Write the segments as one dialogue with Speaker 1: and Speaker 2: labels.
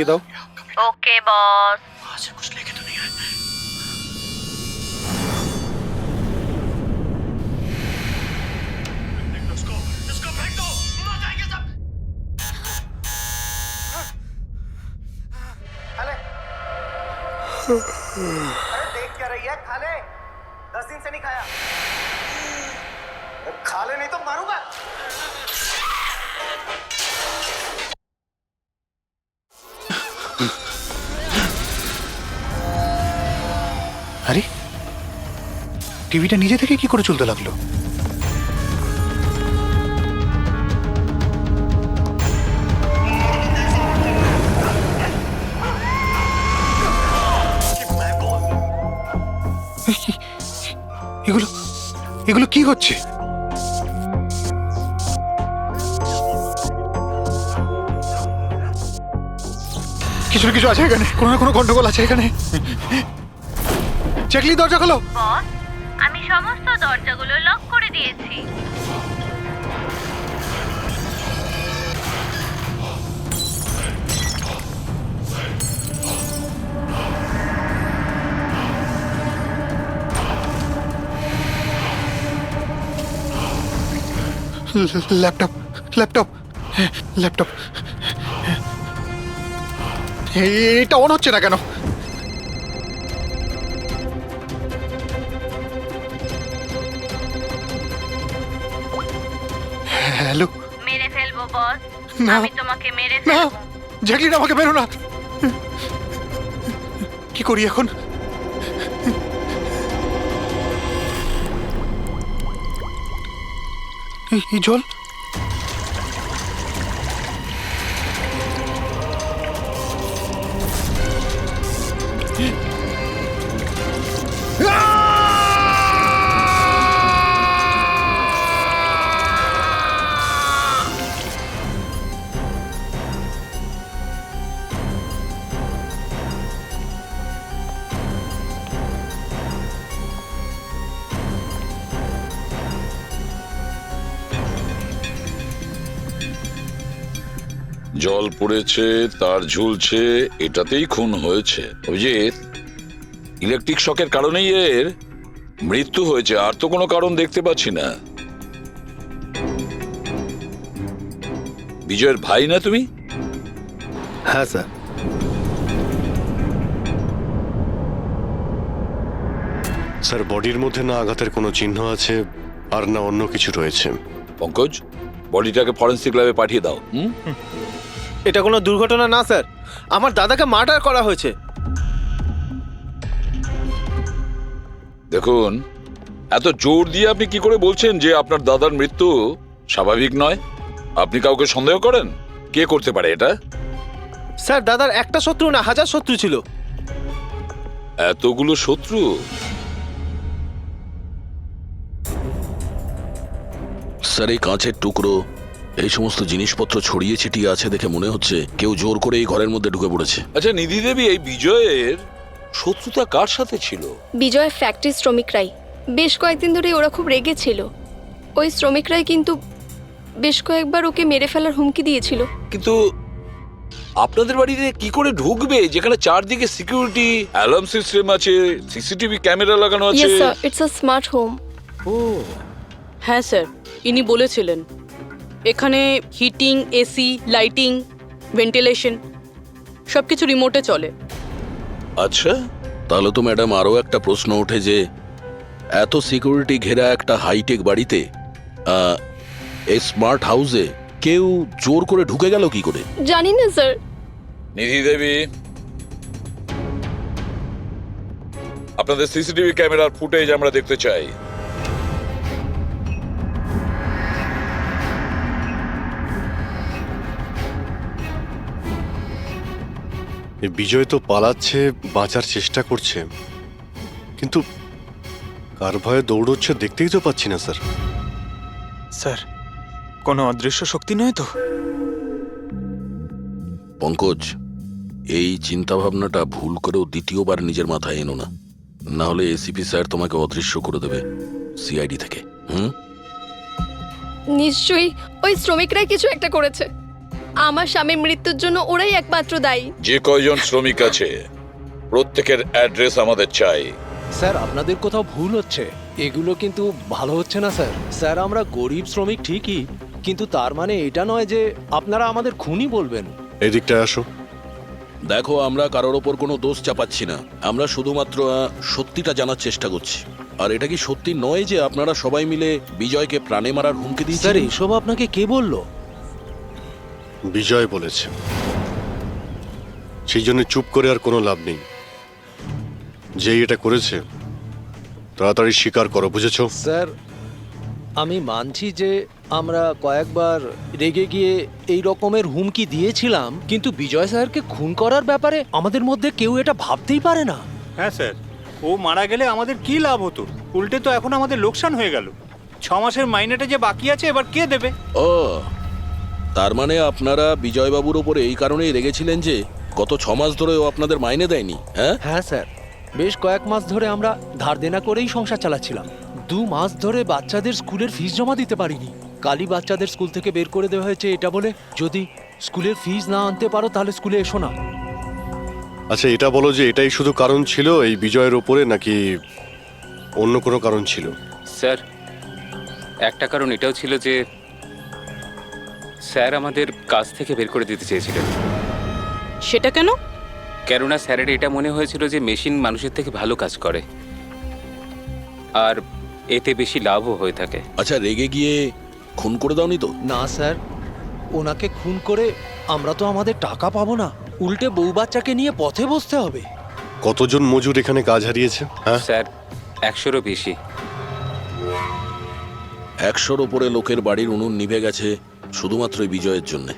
Speaker 1: দাও।
Speaker 2: Okay boss.
Speaker 1: वहां से कुछ लेके तो नहीं आए? इसको फेंक दो, मर जाएंगे सब।
Speaker 3: खाले अरे देख क्या रही है? खाले 10 दिन से नहीं खाया। खा ले नहीं तो मारूंगा।
Speaker 1: আরে টিভিটা নিজে থেকে কি করে চলতে লাগলো? এগুলো এগুলো কি হচ্ছে? কিছু না কিছু আছে এখানে, কোনো না কোনো গন্ডগোল আছে এখানে। চেকলি দরজা খোলো।
Speaker 2: বস, আমি সমস্ত দরজাগুলো লক করে দিয়েছি।
Speaker 1: ল্যাপটপ ল্যাপটপ ল্যাপটপ এটা অন হচ্ছে না কেন? হ্যালো।
Speaker 2: মেরে ফেলবো বস,
Speaker 1: না।
Speaker 2: আমি তোমাকে মেরে
Speaker 1: না
Speaker 2: ফেলবো।
Speaker 1: জ্যাকলিন, আমাকে বেরো না। কি করি এখন? এই জল।
Speaker 4: জল পড়েছে, তার ঝুলছে, এটাতেই খুন হয়েছে। অভিজিৎ, ইলেকট্রিক শকের কারণেই এর মৃত্যু হয়েছে, আর তো কোনো কারণ দেখতে পাচ্ছি না। বিজয়ের ভাই না তুমি?
Speaker 5: হ্যাঁ স্যার। স্যার, বডির মধ্যে না আঘাতের কোনো চিহ্ন আছে আর না অন্য কিছু রয়েছে।
Speaker 4: পঙ্কজ, বডিটাকে ফরেন্সিক ল্যাবে পাঠিয়ে দাও।
Speaker 6: এটা কোনো দুর্ঘটনা না স্যার, আমার দাদাকে মার্ডার করা হয়েছে।
Speaker 4: দেখুন, এত জোর দিয়ে আপনি কি করে বলছেন যে আপনার দাদার মৃত্যু স্বাভাবিক নয়? আপনি কাউকে সন্দেহ করেন? কে করতে পারে এটা?
Speaker 6: স্যার, দাদার একটা শত্রু না, হাজার শত্রু ছিল।
Speaker 4: এতগুলো শত্রু?
Speaker 7: স্যার, এই কাঁচের টুকরো, এই সমস্ত জিনিসপত্র ছড়িয়ে ছিটিয়ে আছে দেখে মনে হচ্ছে কেউ জোর করে এই ঘরের মধ্যে ঢুকে পড়েছে।
Speaker 4: আচ্ছা নিধি দেবী, এই বিজয়ের শত্রুতা কার সাথে ছিল?
Speaker 8: বিজয় ফ্যাক্টরি শ্রমিকরাই। বেশ কয়েকদিন ধরে ওরা খুব রেগে ছিল। ওই শ্রমিকরাই কিন্তু বেশ কয়েকবার ওকে মেরে ফেলার হুমকি দিয়েছিল।
Speaker 4: কিন্তু আপনাদের বাড়িতে কি করে ঢুকবে যেখানে চারদিকে সিকিউরিটি, অ্যালার্ম সিস্টেম আছে, সিসিটিভি ক্যামেরা লাগানো আছে?
Speaker 8: Yes sir, it's a smart home.
Speaker 4: ও,
Speaker 9: হ্যাঁ স্যার, ইনি বলেছিলেন এখানে হিটিং, এসি, লাইটিং, ভেন্টিলেশন সবকিছু রিমোটে চলে।
Speaker 4: আচ্ছা।
Speaker 7: তাহলে তো ম্যাডাম আরও একটা প্রশ্ন ওঠে যে এত সিকিউরিটি ঘেরা একটা হাইটেক বাড়িতে, এই স্মার্ট হাউসে কেউ জোর করে ঢুকে গেল কি করে?
Speaker 8: জানি না স্যার।
Speaker 4: নিধি দেবী, আপনাদের সিসিটিভি ক্যামেরার ফুটেজ আমরা দেখতে চাই।
Speaker 5: বিজয় তো পালাচ্ছে, বাঁচার চেষ্টা করছে, কিন্তু কার ভয়ে দৌড়চ্ছে দেখতেই তো পাচ্ছি না স্যার।
Speaker 10: স্যার, কোনো অদৃশ্য শক্তি নয় তো?
Speaker 7: পঙ্কজ, এই চিন্তাভাবনাটা ভুল করেও দ্বিতীয়বার নিজের মাথায় এনো না, না হলে এসিপি স্যার তোমাকে অদৃশ্য করে দেবে সিআইডি থেকে।
Speaker 8: নিশ্চয়ই ওই শ্রমিকরাই কিছু একটা করেছে। আমার স্বামীর মৃত্যুর জন্য ওরাই একমাত্র দায়ী।
Speaker 4: যে কয়জন শ্রমিক আছে প্রত্যেকের অ্যাড্রেস আমাদের চাই।
Speaker 11: স্যার আপনাদের কোথাও ভুল হচ্ছে, এগুলো কিন্তু ভালো হচ্ছে না স্যার। স্যার আমরা গরিব শ্রমিক ঠিকই, কিন্তু তার মানে এটা নয় যে আপনারা আমাদের খুনি বলবেন।
Speaker 5: এই দিকটায় আসো।
Speaker 7: দেখো, আমরা কারোর ওপর কোনো দোষ চাপাচ্ছি না, আমরা শুধুমাত্র সত্যিটা জানার চেষ্টা করছি। আর এটা কি সত্যি নয় যে আপনারা সবাই মিলে বিজয়কে প্রাণে মারার হুমকি
Speaker 11: স্যার
Speaker 7: দিয়েছেন?
Speaker 11: এসব আপনাকে কে বললো?
Speaker 5: বিজয় বলেছে, সেই জন্য চুপ করে আর কোনো লাভ নেই। যে এটা করেছে তাড়াতাড়ি স্বীকার করো, বুঝেছো?
Speaker 11: স্যার আমি মানছি যে আমরা কয়েকবার রেগে গিয়ে এই রকমের হুমকি দিয়েছিলাম, কিন্তু বিজয় স্যারকে খুন করার ব্যাপারে আমাদের মধ্যে কেউ এটা ভাবতেই পারে না।
Speaker 10: হ্যাঁ স্যার, ও মারা গেলে আমাদের কি লাভ হতো? উল্টে তো এখন আমাদের লোকসান হয়ে গেল। 6 মাসের মাইনেটা যে বাকি আছে এবার কে দেবে?
Speaker 7: ও, তার মানে আপনারা বিজয়বাবুর ওপরে এই কারণেই রেগেছিলেন যে গত 6 মাস ধরে ও আপনাদের মাইনে দেয়নি? হ্যাঁ
Speaker 11: হ্যাঁ স্যার, বেশ কয়েক মাস ধরে আমরা ধার দেনা করেই সংসার চালাচ্ছিলাম। 2 মাস ধরে বাচ্চাদের স্কুলের ফিস জমা দিতে পারিনি। কালই বাচ্চাদের স্কুল থেকে বের করে দেওয়া হয়েছে এটা বলে, যদি স্কুলের ফিস না আনতে পারো তাহলে স্কুলে এসো না।
Speaker 5: আচ্ছা এটা বলো যে এটাই শুধু কারণ ছিল এই বিজয়ের ওপরে, নাকি অন্য কোনো কারণ ছিল?
Speaker 12: স্যার, একটা কারণ এটাও ছিল যে স্যার আমাদের কাজ থেকে বের করে দিতে চেয়েছিলেন।
Speaker 9: সেটা কেন?
Speaker 12: কেননা স্যারের এটা মনে হয়েছিল যে মেশিন মানুষের থেকে ভালো কাজ করে আর এতে বেশি লাভও হয়ে থাকে।
Speaker 7: আচ্ছা, রেগে গিয়ে খুন করে দাওনি তো?
Speaker 11: না স্যার, ওনাকে খুন করে আমরা তো আমাদের টাকা পাবো না, উল্টে বউ বাচ্চাকে নিয়ে পথে বসতে হবে।
Speaker 5: কতজন মজুর এখানে কাজ হারিয়েছে? হ্যাঁ
Speaker 12: স্যার, 100-রও বেশি।
Speaker 7: 100-র ওপরে লোকের বাড়ির উনুন নিভে গেছে শুধুমাত্র এই বিজয়ের জন্যে।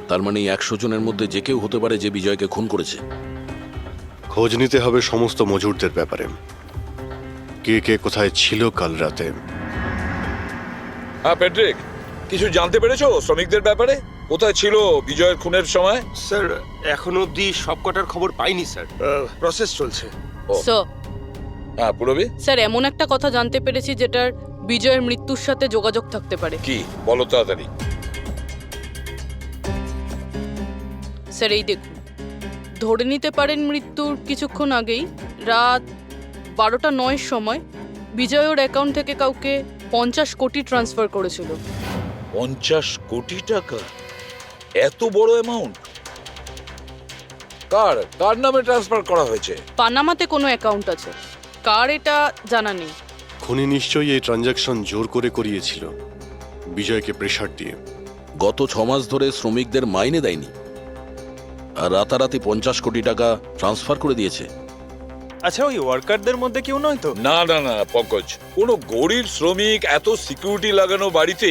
Speaker 7: তার মানে 100 জনের মধ্যে যে কেউ হতে পারে যে বিজয়কে খুন করেছে।
Speaker 5: খোঁজ নিতে হবে সমস্ত মজুরদের ব্যাপারে, কে কে কোথায় ছিল কাল রাতে।
Speaker 4: হ্যাঁ প্যাট্রিক, কিছু জানতে পেরেছো শ্রমিকদের ব্যাপারে? কোথায় ছিল বিজয়ের খুনের সময়?
Speaker 3: স্যার এখনো অবধি সব কটার খবর পাইনি স্যার, প্রসেস চলছে।
Speaker 9: স্যার,
Speaker 4: হ্যাঁ পুরবি,
Speaker 9: স্যার এমন একটা কথা জানতে পেরেছি যেটার বিজয়ের মৃত্যুর সাথে যোগাযোগ থাকতে পারে।
Speaker 4: কি বলো তাড়াতাড়ি।
Speaker 9: স্যার এই দেখুন, ধরে নিতে পারেন মৃত্যুর কিছুক্ষণ আগেই রাত 12:09 সময় বিজয় ওর অ্যাকাউন্ট থেকে কাউকে 50 কোটি ট্রান্সফার করেছিল।
Speaker 4: 50 কোটি টাকা? এত বড় অ্যামাউন্ট কার কার নামে ট্রান্সফার করা হয়েছে?
Speaker 9: পানামাতে কোনো অ্যাকাউন্ট আছে, কার এটা জানা নেই।
Speaker 5: খুনি নিশ্চয়ই এই ট্রানজাকশন জোর করে করিয়েছিল বিজয়কে প্রেসার দিয়ে।
Speaker 7: গত 6 মাস ধরে শ্রমিকদের মাইনে দেয়নি আর রাতারাতি 50 কোটি টাকা ট্রান্সফার করে দিয়েছে।
Speaker 10: আচ্ছা, ওই ওয়ার্কারদের মধ্যে কেউ নয় তো?
Speaker 4: না না না পঙ্কজ, কোনো গরিব শ্রমিক এত সিকিউরিটি লাগানো বাড়িতে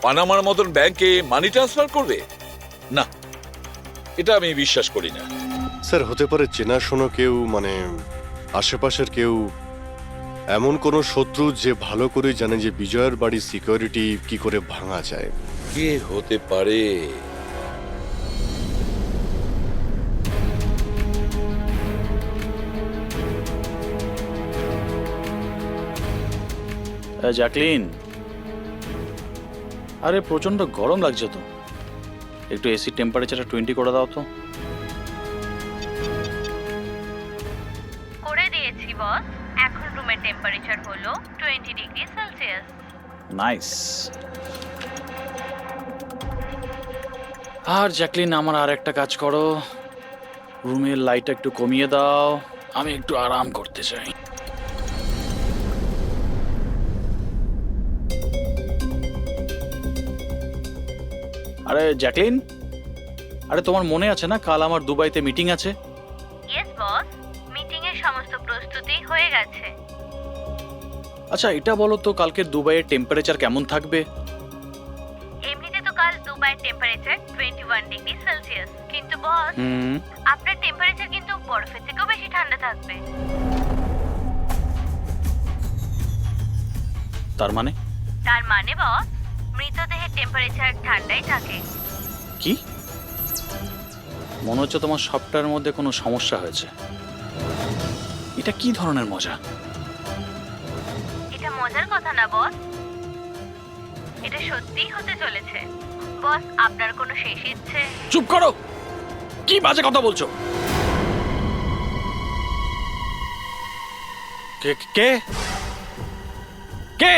Speaker 4: পানামার মতন ব্যাংকে মানি ট্রান্সফার করবে? না, এটা আমি বিশ্বাস করি না।
Speaker 5: স্যার হতে পারে চেনাশোনা কেউ, মানে আশেপাশের কেউ, এমন কোনো শত্রু যে ভালো করে জানে যে বিজয়ের বাড়ির সিকিউরিটি কি করে ভাঙা যায়।
Speaker 4: কে হতে পারে?
Speaker 13: জ্যাকলিন, আরে প্রচন্ড গরম লাগছে তো, একটু এসি টেম্পারেচারটা 20 করে দাও তো।
Speaker 2: করে দিয়েছি বস। এখন রুমের টেম্পারেচার হলো 20 ডিগ্রি সেলসিয়াস।
Speaker 13: নাইস। আর জ্যাকলিন, আমার আর একটা কাজ করো, রুমের লাইটটা একটু কমিয়ে দাও, আমি একটু আরাম করতে চাই। আরে জ্যাকলিন, আরে তোমার মনে আছে না কাল আমার দুবাইতে মিটিং আছে?
Speaker 2: ইয়েস বস, মিটিং এর সমস্ত প্রস্তুতি হয়ে গেছে।
Speaker 13: আচ্ছা এটা বলো তো, কালকে দুবাইয়ের টেম্পারেচার কেমন থাকবে?
Speaker 2: এমনিতে তো কাল দুবাইয়ের টেম্পারেচার 21 ডিগ্রি সেলসিয়াস, কিন্তু বস আপনার টেম্পারেচার কিন্তু বরফের থেকেও বেশি ঠান্ডা থাকবে।
Speaker 13: তার মানে?
Speaker 2: তার মানে বস, মৃতদেহের টেম্পারেচার ঠান্ডাই থাকে।
Speaker 13: কি? মনে হচ্ছে তোমার সফটওয়্যারের মধ্যে কোনো সমস্যা হয়েছে। এটা কি ধরনের মজা?
Speaker 2: এটা মজার কথা না বস, এটা সত্যিই হতে চলেছে। বস আপনার কোনো শেষ ইচ্ছে?
Speaker 13: চুপ করো, কি বাজে কথা বলছো? কে কে কে?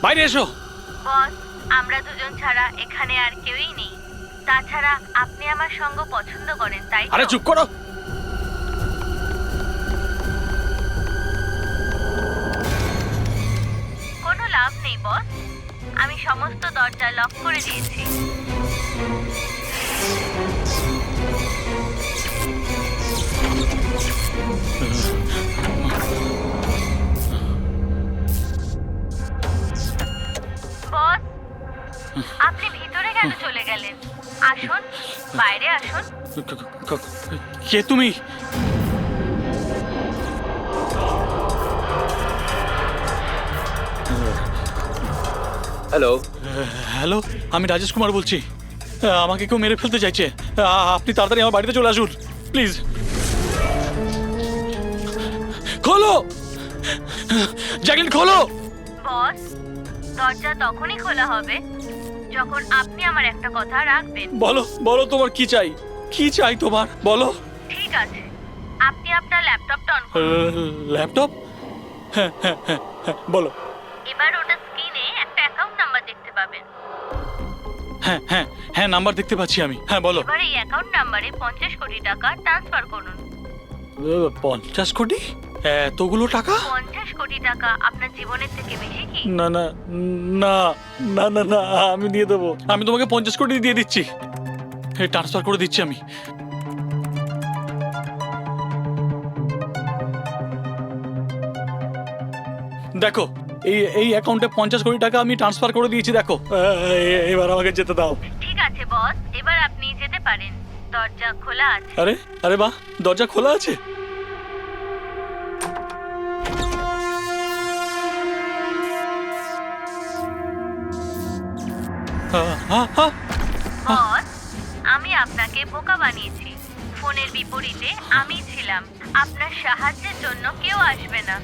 Speaker 13: বাইরে এসো।
Speaker 2: বস আমরা দুজন ছাড়া এখানে আর কেউই নেই। তাছাড়া আপনি আমার সঙ্গ পছন্দ করেন, তাই তো?
Speaker 13: আরে চুপ করো।
Speaker 2: কোনো লাভ নেই বস, আমি সমস্ত দরজা লক করে দিয়েছি। বস আপনি ভিতরে কেন চলে গেলেন? আসুন, বাইরে আসুন।
Speaker 13: কে তুমি?
Speaker 12: হ্যালো,
Speaker 13: হ্যালো, আমি রাজেশ কুমার বলছি। আমাকে কেউ মেরে ফেলতে চাইছে। আপনি তাড়াতাড়ি আমার বাড়িতে চলে আসুন প্লিজ। খোলো জ্যাকলিন, খোলো।
Speaker 2: বস দরজা তখনই খোলা হবে যখন আপনি আমার একটা কথা রাখবেন।
Speaker 13: বলো বলো, তোমার কি চাই? কি চাই তোমার? বলো।
Speaker 2: ঠিক আছে, আপনি আপনার ল্যাপটপটা অন করুন।
Speaker 13: ল্যাপটপ? হ্যাঁ হ্যাঁ হ্যাঁ হ্যাঁ, বলো।
Speaker 2: এবার ওটা স্ক্রিনে একটা অ্যাকাউন্ট নাম্বার দেখতে পাবেন।
Speaker 13: হ্যাঁ হ্যাঁ হ্যাঁ, নাম্বার দেখতে পাচ্ছি আমি। হ্যাঁ বলো।
Speaker 2: এবার এই অ্যাকাউন্ট নাম্বারে 50 কোটি টাকা ট্রান্সফার করুন।
Speaker 13: 50 কোটি? এতগুলো টাকা?
Speaker 2: 50 কোটি টাকা আপনার জীবনের থেকে বেশি কি?
Speaker 13: না না না না না না, আমি দিয়ে দেবো। আমি তোমাকে 50 কোটি দিয়ে দিচ্ছি। ট্রান্সফার করে দিচ্ছি আমি। দেখো, এই অ্যাকাউন্টে 50 কোটি টাকা আমি ট্রান্সফার করে দিয়েছি। দেখো, এবার আমাকে যেতে দাও।
Speaker 2: ঠিক আছে বস, এবার আপনি যেতে পারেন। দরজা খোলা আছে।
Speaker 13: আরে আরে বাহ, দরজা খোলা আছে।
Speaker 2: বস আমি আপনাকে বোকা বানিয়েছি। ফোনের বিপরীতে আমি ছিলাম। আপনার সাহায্যের জন্য কেউ আসবে না।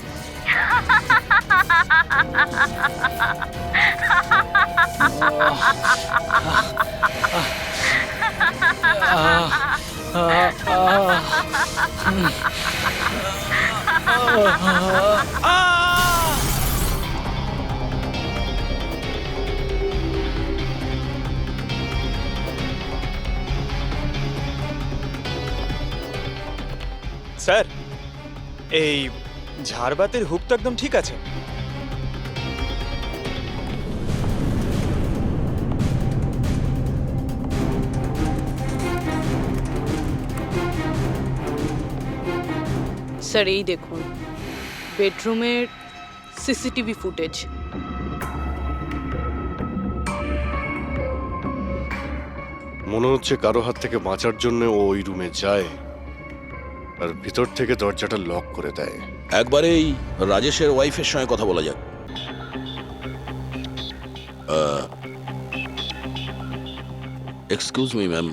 Speaker 10: স্যার, এই ঝাড়বাতির হুক তো একদম ঠিক আছে।
Speaker 9: স্যার এই দেখুন, বেডরুমের সিসিটিভি ফুটেজ।
Speaker 5: মনে হচ্ছে কারো হাত থেকে বাঁচার জন্য ও ওই রুমে যায় আর ভিতর থেকে দরজাটা লক করে দেয়।
Speaker 7: একবারেই রাজেশের ওয়াইফের সঙ্গে কথা বলা যাক। এক্সকিউজ মি ম্যাম,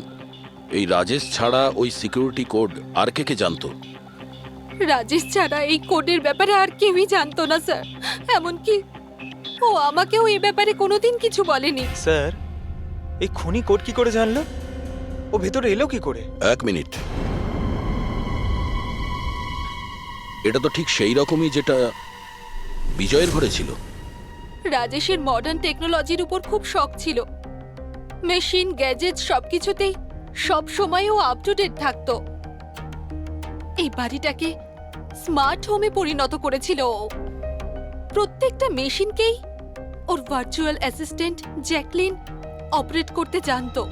Speaker 7: এই রাজেশ ছাড়া ওই সিকিউরিটি কোড আর কে কে জানতো?
Speaker 8: রাজেশ ছাড়া এই কোডের ব্যাপারে আর কেউই জানতো না স্যার। এমনকি ও আমাকেও এই ব্যাপারে কোনোদিন কিছু বলেনি।
Speaker 10: স্যার, এই খুনি কোড কি করে জানলো? ও ভেতরে এলো কি করে?
Speaker 7: এক মিনিট, এটা তো ঠিক সেই রকমই যেটা বিজয়ের ঘরে ছিল।
Speaker 8: রাজেশের মডার্ন টেকনোলজির উপর খুব শখ ছিল। মেশিন, গ্যাজেট সবকিছুতেই সব সময় ও আপ টু ডেট থাকতো। এই বাড়িটাকে স্মার্ট হোমে পরিণত করেছিল ও। প্রত্যেকটা মেশিনকেই ওর ভার্চুয়াল অ্যাসিস্ট্যান্ট জ্যাকলিন অপারেট করতে জানতো।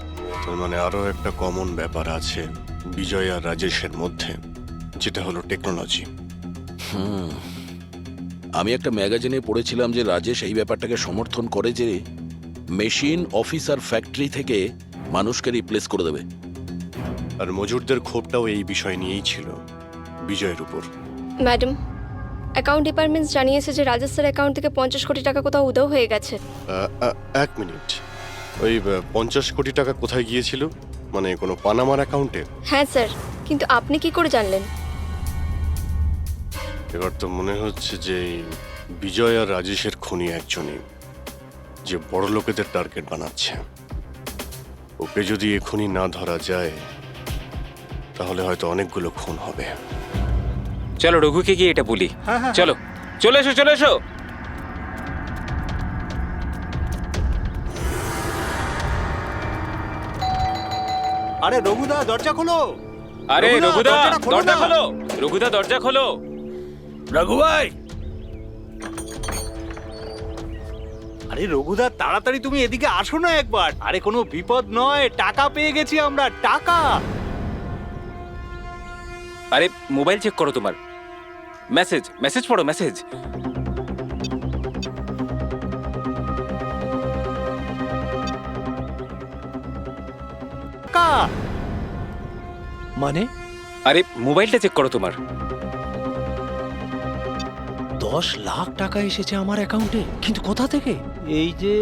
Speaker 5: তার মানে আরো একটা কমন ব্যাপার আছে বিজয় আর রাজেশের মধ্যে, যেটা হলো টেকনোলজি।
Speaker 7: আমি একটা ম্যাগাজিনে পড়েছিলাম যে রাজেশ এই ব্যাপারটাকে সমর্থন করে যে মেশিন, অফিস আর ফ্যাক্টরি থেকে মানুষকে রিপ্লেস করে দেবে।
Speaker 5: আর মজুরদের ক্ষোভটাও এই বিষয় নিয়েই ছিল, বিজয়ের উপর।
Speaker 8: ম্যাডাম, অ্যাকাউন্ট ডিপার্টমেন্ট জানিয়েছে যে রাজেশ স্যার অ্যাকাউন্ট থেকে 50 কোটি টাকা কোথাও উধাও হয়ে গেছে।
Speaker 5: এক মিনিট, ওই 50 কোটি টাকা কোথায় গিয়েছিল? মানে কোনো পানামার অ্যাকাউন্টে?
Speaker 8: হ্যাঁ স্যার, কিন্তু আপনি কি করে জানলেন?
Speaker 5: এবার তো মনে হচ্ছে যে বিজয় আর রাজেশের খুনি একজনই। যে বড় লোকেদের টার্গেট বানাচ্ছে। ওকে যদি এখনই না ধরা যায় তাহলে হয়তো অনেকগুলো খুন হবে।
Speaker 12: চলো রঘুকে গিয়ে এটা বলি।
Speaker 10: হ্যাঁ, হ্যাঁ,
Speaker 12: চলো চলে এসো চলে এসো।
Speaker 10: আরে রঘুদা দরজা খোলো।
Speaker 12: আরে
Speaker 10: রঘুদা,
Speaker 12: রঘুদা
Speaker 10: দরজাটা খোলো
Speaker 12: দরজা
Speaker 10: না।
Speaker 12: খোলো, রঘুদা দরজা খোলো।
Speaker 13: রঘু ভাই,
Speaker 10: আরে রঘুদা তাড়াতাড়ি তুমি এদিকে আসো না একবার। আরে কোনো বিপদ নয়, টাকা পেয়ে গেছি আমরা, টাকা।
Speaker 12: আরে মোবাইল চেক করো তোমার। মেসেজ মেসেজ পড়ো মেসেজ।
Speaker 10: টাকা
Speaker 11: মানে
Speaker 12: আরে মোবাইলটা চেক করো তোমার।
Speaker 11: 10 লাখ টাকা এসেছে আমার অ্যাকাউন্টে, কিন্তু কোথা থেকে? এই যে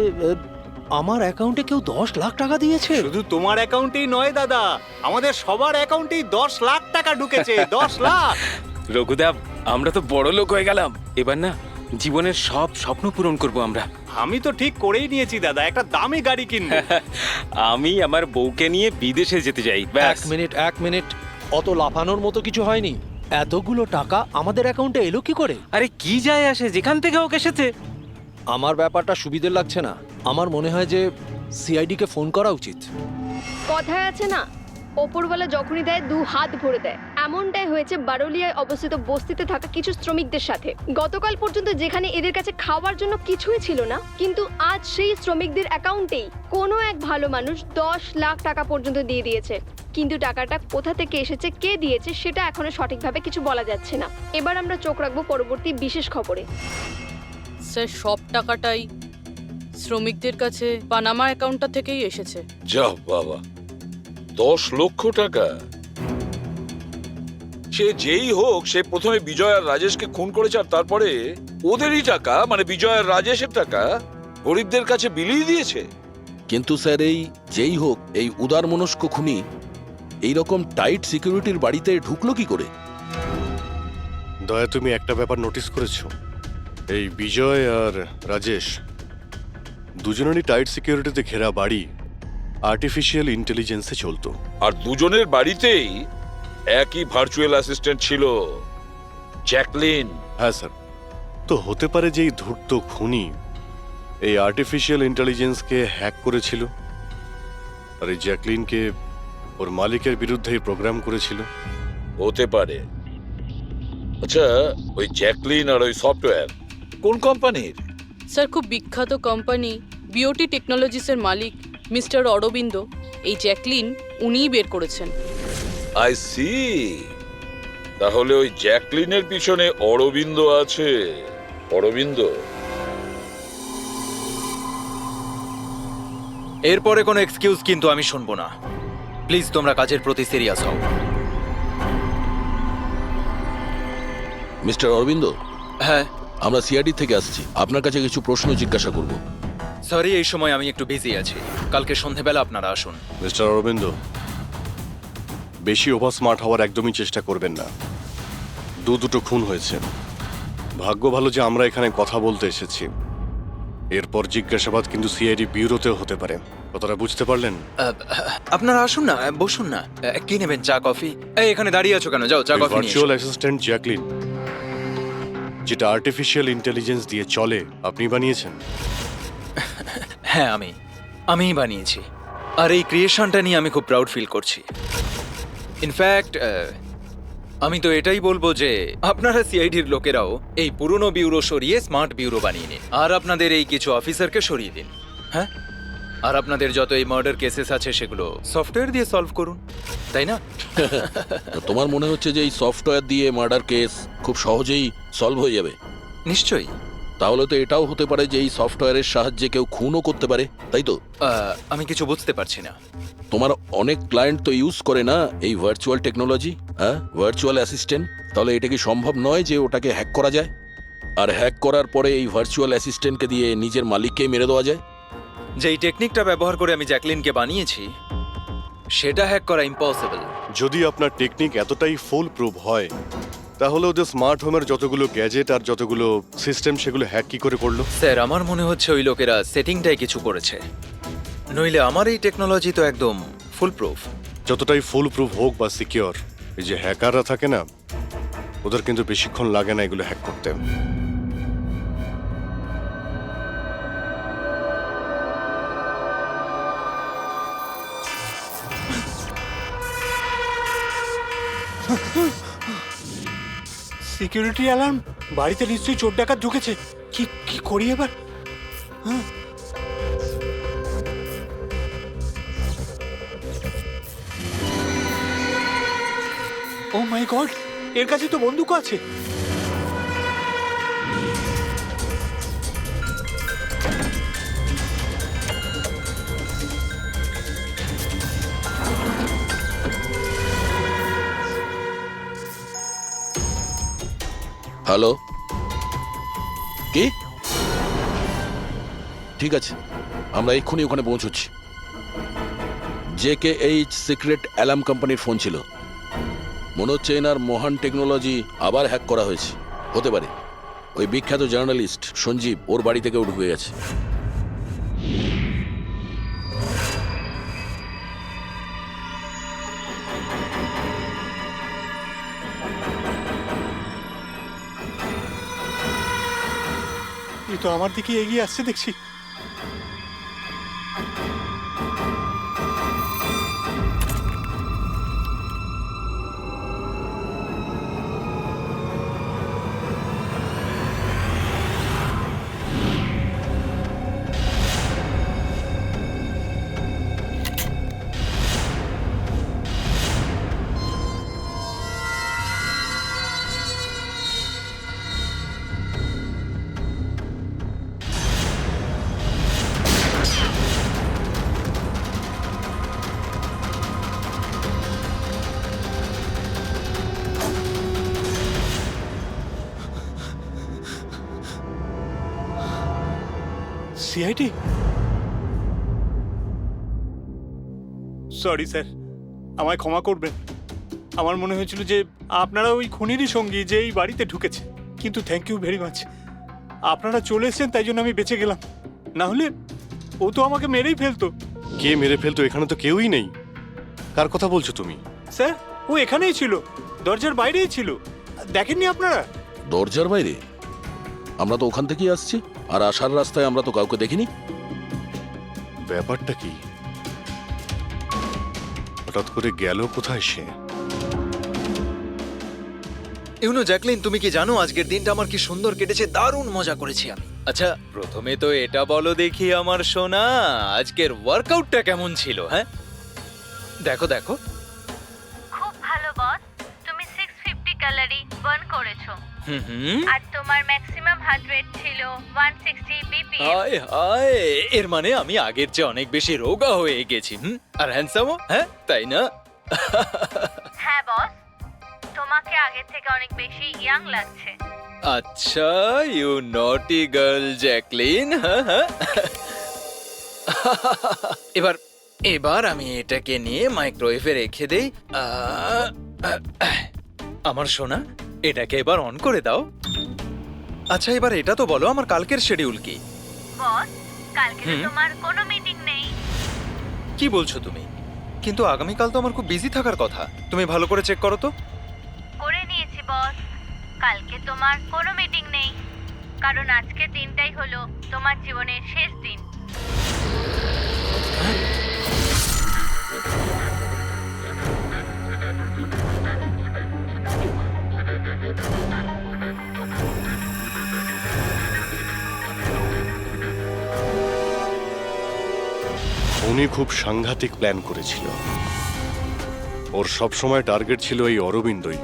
Speaker 11: আমার অ্যাকাউন্টে কেউ 10 লাখ টাকা দিয়েছে?
Speaker 10: শুধু তোমার অ্যাকাউন্টেই নয় দাদা, আমাদের সবার অ্যাকাউন্টেই 10 লাখ টাকা ঢুকেছে। 10 লাখ।
Speaker 12: রঘুদা আমরা তো বড় লোক হয়ে গেলাম, এবার না জীবনের সব স্বপ্ন পূরণ করব আমরা।
Speaker 10: আমি তো ঠিক করেই নিয়েছি দাদা, একটা দামি গাড়ি কিনবো।
Speaker 12: আমি আমার বউকে নিয়ে বিদেশে যেতে চাই। ব্যাস।
Speaker 11: এক মিনিট, অত লাফানোর মতো কিছু হয়নি। এতগুলো টাকা আমাদের অ্যাকাউন্টে এলো কি করে?
Speaker 12: আরে কি যায় আসে, যেখান থেকে হোক এসেছে।
Speaker 11: আমার ব্যাপারটা সুবিধের লাগছে না। আমার মনে হয় যে সিআইডি কে ফোন করা উচিত।
Speaker 2: কথায় আছে না, ওপরওয়ালা যখনই দেয় 2 হাত ভরে দেয়। এমনটাই হয়েছে বারোলিয়ায় অবস্থিত বস্তিতে থাকা কিছু শ্রমিকদের সাথে। গতকাল পর্যন্ত যেখানে এদের কাছে খাওয়ার জন্য কিছুই ছিল না, কিন্তু আজ সেই শ্রমিকদের অ্যাকাউন্টেই কোনো এক ভালো মানুষ 10 লাখ টাকা পর্যন্ত দিয়ে দিয়েছে। কিন্তু টাকাটা কোথা থেকে এসেছে, কে দিয়েছে, সেটা এখনো সঠিকভাবে কিছু বলা যাচ্ছে না। এবার আমরা চোখ রাখবো পরবর্তী বিশেষ খবরে।
Speaker 9: স্যার সব টাকাটাই শ্রমিকদের কাছে পানামা অ্যাকাউন্টটা থেকেই এসেছে।
Speaker 4: যা বাবা, 10 লক্ষ টাকা! সে যেই হোক, সে প্রথমে বিজয় আর রাজেশকে খুন করেছে, আর তারপরে ওদেরই টাকা, মানে বিজয় আর রাজেশের টাকা গরিবদের কাছে বিলিয়ে দিয়েছে।
Speaker 7: কিন্তু স্যার, এই যেই হোক, এই উদারমনস্ক খুনি এইরকম টাইট সিকিউরিটির বাড়িতে ঢুকলো কি করে?
Speaker 5: দয়া, তুমি একটা ব্যাপার নোটিস করেছো? এই বিজয় আর রাজেশ দুজনেরই টাইট সিকিউরিটিতে ঘেরা বাড়ি আর্টিফিশিয়াল ইন্টেলিজেন্সে চলতো।
Speaker 4: আর দুজনের বাড়িতেই একই ভার্চুয়াল অ্যাসিস্ট্যান্ট ছিল, জ্যাকলিন।
Speaker 5: হ্যাঁ স্যার, তো হতে পারে যে এই ধূর্ত খুনি এই আর্টিফিশিয়াল ইন্টেলিজেন্সকে হ্যাক করেছিল আর এই জ্যাকলিনকে ওর মালিকের বিরুদ্ধে প্রোগ্রাম করেছিল।
Speaker 4: হতে পারে। আচ্ছা, ওই জ্যাকলিন আর ওই সফটওয়্যার কোন কোম্পানির?
Speaker 9: স্যার খুব বিখ্যাত কোম্পানি বিওটি টেকনোলজিসের মালিক মিস্টার অরবিন্দ, এই জ্যাকলিন উনিই বের করেছেন।
Speaker 4: I see. তাহলে ওই জ্যাকলিনের পিছনে অরবিন্দ আছে। অরবিন্দ।
Speaker 14: এরপরে কোনো এক্সকিউজ কিন্তু আমি শুনবো না। প্লিজ তোমরা কাজের প্রতি সিরিয়াস হও।
Speaker 7: মিস্টার অরবিন্দ,
Speaker 14: হ্যাঁ,
Speaker 7: আমরা সিআইডি থেকে আসছি। আপনার কাছে কিছু প্রশ্ন জিজ্ঞাসা করব।
Speaker 14: সরি, এই সময় আমি একটু বিজি আছি। কালকে সন্ধেবেলা আপনারা আসুন।
Speaker 5: মিস্টার অরবিন্দ, বেশি ওভার স্মার্ট হওয়ার একদমই চেষ্টা করবেন না। দুটো খুন হয়েছে। ভাগ্য ভালো যে আমরা এখানে কথা বলতে এসেছি। এরপর জিজ্ঞাসাবাদ কিন্তু সিআইডি ব্যুরোতেও হতে পারে। কথাটা বুঝতে পারলেন?
Speaker 14: আপনারা আসুন না, বসুন না। কি নেবেন, চা কফি? এই এখানে দাঁড়িয়ে আছো কেন? যাও চা কফি নিয়ে
Speaker 5: ভার্চুয়াল
Speaker 14: এসো।
Speaker 5: অ্যাসিস্ট্যান্ট জ্যাকলিন, যেটা আর্টিফিশিয়াল ইন্টেলিজেন্স দিয়ে চলে, আপনি বানিয়েছেন?
Speaker 14: হ্যাঁ, আমিই বানিয়েছি। আর এই ক্রিয়েশনটা নিয়ে আমি খুব প্রাউড ফিল করছি। ইনফ্যাক্ট আমি তো এটাই বলবো যে আপনারা সিআইডির লোকেরাও এই পুরনো ব্যুরো সরিয়ে স্মার্ট ব্যুরো বানিয়ে নিন, আর আপনাদের এই কিছু অফিসারকে সরিয়ে দিন। হ্যাঁ, আর আপনাদের যত এই মার্ডার কেসেস আছে সেগুলো সফটওয়্যার দিয়ে সলভ করুন, তাই না?
Speaker 7: তোমার মনে হচ্ছে যে এই সফটওয়্যার দিয়ে মার্ডার কেস খুব সহজেই সলভ হয়ে যাবে?
Speaker 14: নিশ্চয়ই।
Speaker 7: তাহলে তো এটাও হতে পারে যে এই সফটওয়্যারের সাহায্যে কেউ খুনও করতে পারে, তাই তো?
Speaker 14: আমি কিছু বুঝতে পারছি না।
Speaker 7: তোমার অনেক ক্লায়েন্ট তো ইউজ করে না এই ভার্চুয়াল টেকনোলজি, হ্যাঁ, ভার্চুয়াল অ্যাসিস্ট্যান্ট। তাহলে এটা কি সম্ভব নয় যে ওটাকে হ্যাক করা যায়, আর হ্যাক করার পরে এই ভার্চুয়াল অ্যাসিস্ট্যান্টকে দিয়ে নিজের মালিককেই মেরে দেওয়া যায়?
Speaker 14: যেই টেকনিকটা ব্যবহার করে আমি জ্যাকলিনকে বানিয়েছি সেটা হ্যাক করা ইম্পসিবল।
Speaker 5: যদি আপনার টেকনিক এতটাই ফুল প্রুফ হয় তাহলে ওদের স্মার্ট হোমের যতগুলো গ্যাজেট আর যতগুলো সিস্টেম সেগুলো হ্যাক কি করে করলো?
Speaker 14: স্যার আমার মনে হচ্ছে ওই লোকেরা সেটিংটাই কিছু করেছে, নইলে আমার এই টেকনোলজি তো একদম ফুল প্রুফ।
Speaker 5: যতটাই ফুল প্রুফ হোক বা সিকিউর, এই যে হ্যাকাররা থাকে না, ওদের কিন্তু বেশিক্ষণ লাগে না এগুলো হ্যাক করতে।
Speaker 10: Security alarm! বাড়িতে নিশ্চয়ই চোর ডাকাত ঢুকেছে। কি কি করি এবার? হ্যাঁ। ও মাই গড, এর কাছে তো বন্দুক আছে।
Speaker 7: হ্যালো, কি? ঠিক আছে, আমরা এক্ষুনি ওখানে পৌঁছচ্ছি। JKH সিক্রেট অ্যালার্ম কোম্পানির ফোন ছিল। মনে হচ্ছে এনার মহান টেকনোলজি আবার হ্যাক করা হয়েছে। হতে পারে ওই বিখ্যাত জার্নালিস্ট সঞ্জীব ওর বাড়ি থেকে ঢুকে গেছে।
Speaker 10: এই তো আমার দিকে এগিয়ে আসছে দেখছি। সিআইডি? সরি স্যার, আমায় ক্ষমা করবেন। আমার মনে হয়েছিল যে আপনারা ওই খুনিরই সঙ্গী যে এই বাড়িতে ঢুকেছে, কিন্তু থ্যাংক ইউ ভেরি মাচ। আপনারা চলে এসেছেন তাই জন্য আমি বেঁচে গেলাম, না হলে ও তো আমাকে মেরেই ফেলতো।
Speaker 5: কে মেরে ফেলতো? এখানে তো কেউই নেই। কার কথা বলছো তুমি?
Speaker 10: স্যার ও এখানেই ছিল, দরজার বাইরেই ছিল। দেখেননি আপনারা?
Speaker 7: দরজার বাইরে? আমরা তো ওখান থেকেই আসছি, আর আসার রাস্তায় আমরা তো কাউকে দেখিনি।
Speaker 5: ব্যাপারটা কি? হঠাৎ করে গেল কোথায় সে?
Speaker 14: ইউনো জ্যাকলিন, তুমি কি জানো আজকের দিনটা আমার কি সুন্দর কেটেছে? দারুণ মজা করেছি আমি। আচ্ছা, প্রথমে তো এটা বলো দেখি আমার সোনা, আজকের ওয়ার্কআউটটা কেমন ছিল? হ্যাঁ, দেখো দেখো।
Speaker 15: খুব ভালো বস, তুমি 650 ক্যালোরি বার্ন করেছো।
Speaker 14: হুম,
Speaker 15: আর তোমার ম্যাক্সিমাম হার্ট রেট ছিল 160 বিপিএম।
Speaker 14: হায় হায়, এর মানে আমি আগের চেয়ে অনেক বেশি রোগা হয়ে গেছি। আর হ্যান্ডসামও, হ্যাঁ তাই না?
Speaker 15: হ্যাঁ বস, তোমাকে আগের থেকে অনেক বেশি ইয়াং লাগছে।
Speaker 14: আচ্ছা, ইউ নটি গার্ল জ্যাকলিন। এবার এবার আমি এটাকে নিয়ে মাইক্রোওয়েভে রেখে দেই। আমার সোনা, এটাকে এবার অন করে দাও। আচ্ছা, এবার এটা তো বলো আমার কালকের শিডিউল কি?
Speaker 15: বস, কালকে তো তোমার কোনো মিটিং নেই।
Speaker 14: কি বলছো তুমি? কিন্তু আগামীকাল তো আমার খুব বিজি থাকার কথা। তুমি ভালো করে চেক করো তো।
Speaker 15: করে নিয়েছি বস, কালকে তোমার কোনো মিটিং নেই, কারণ আজকের দিনটাই হলো তোমার জীবনের শেষ দিন।
Speaker 5: উনি খুব সাংঘাতিক প্ল্যান করেছিল। ওর সব সময় টার্গেট ছিল এই অরবিন্দই,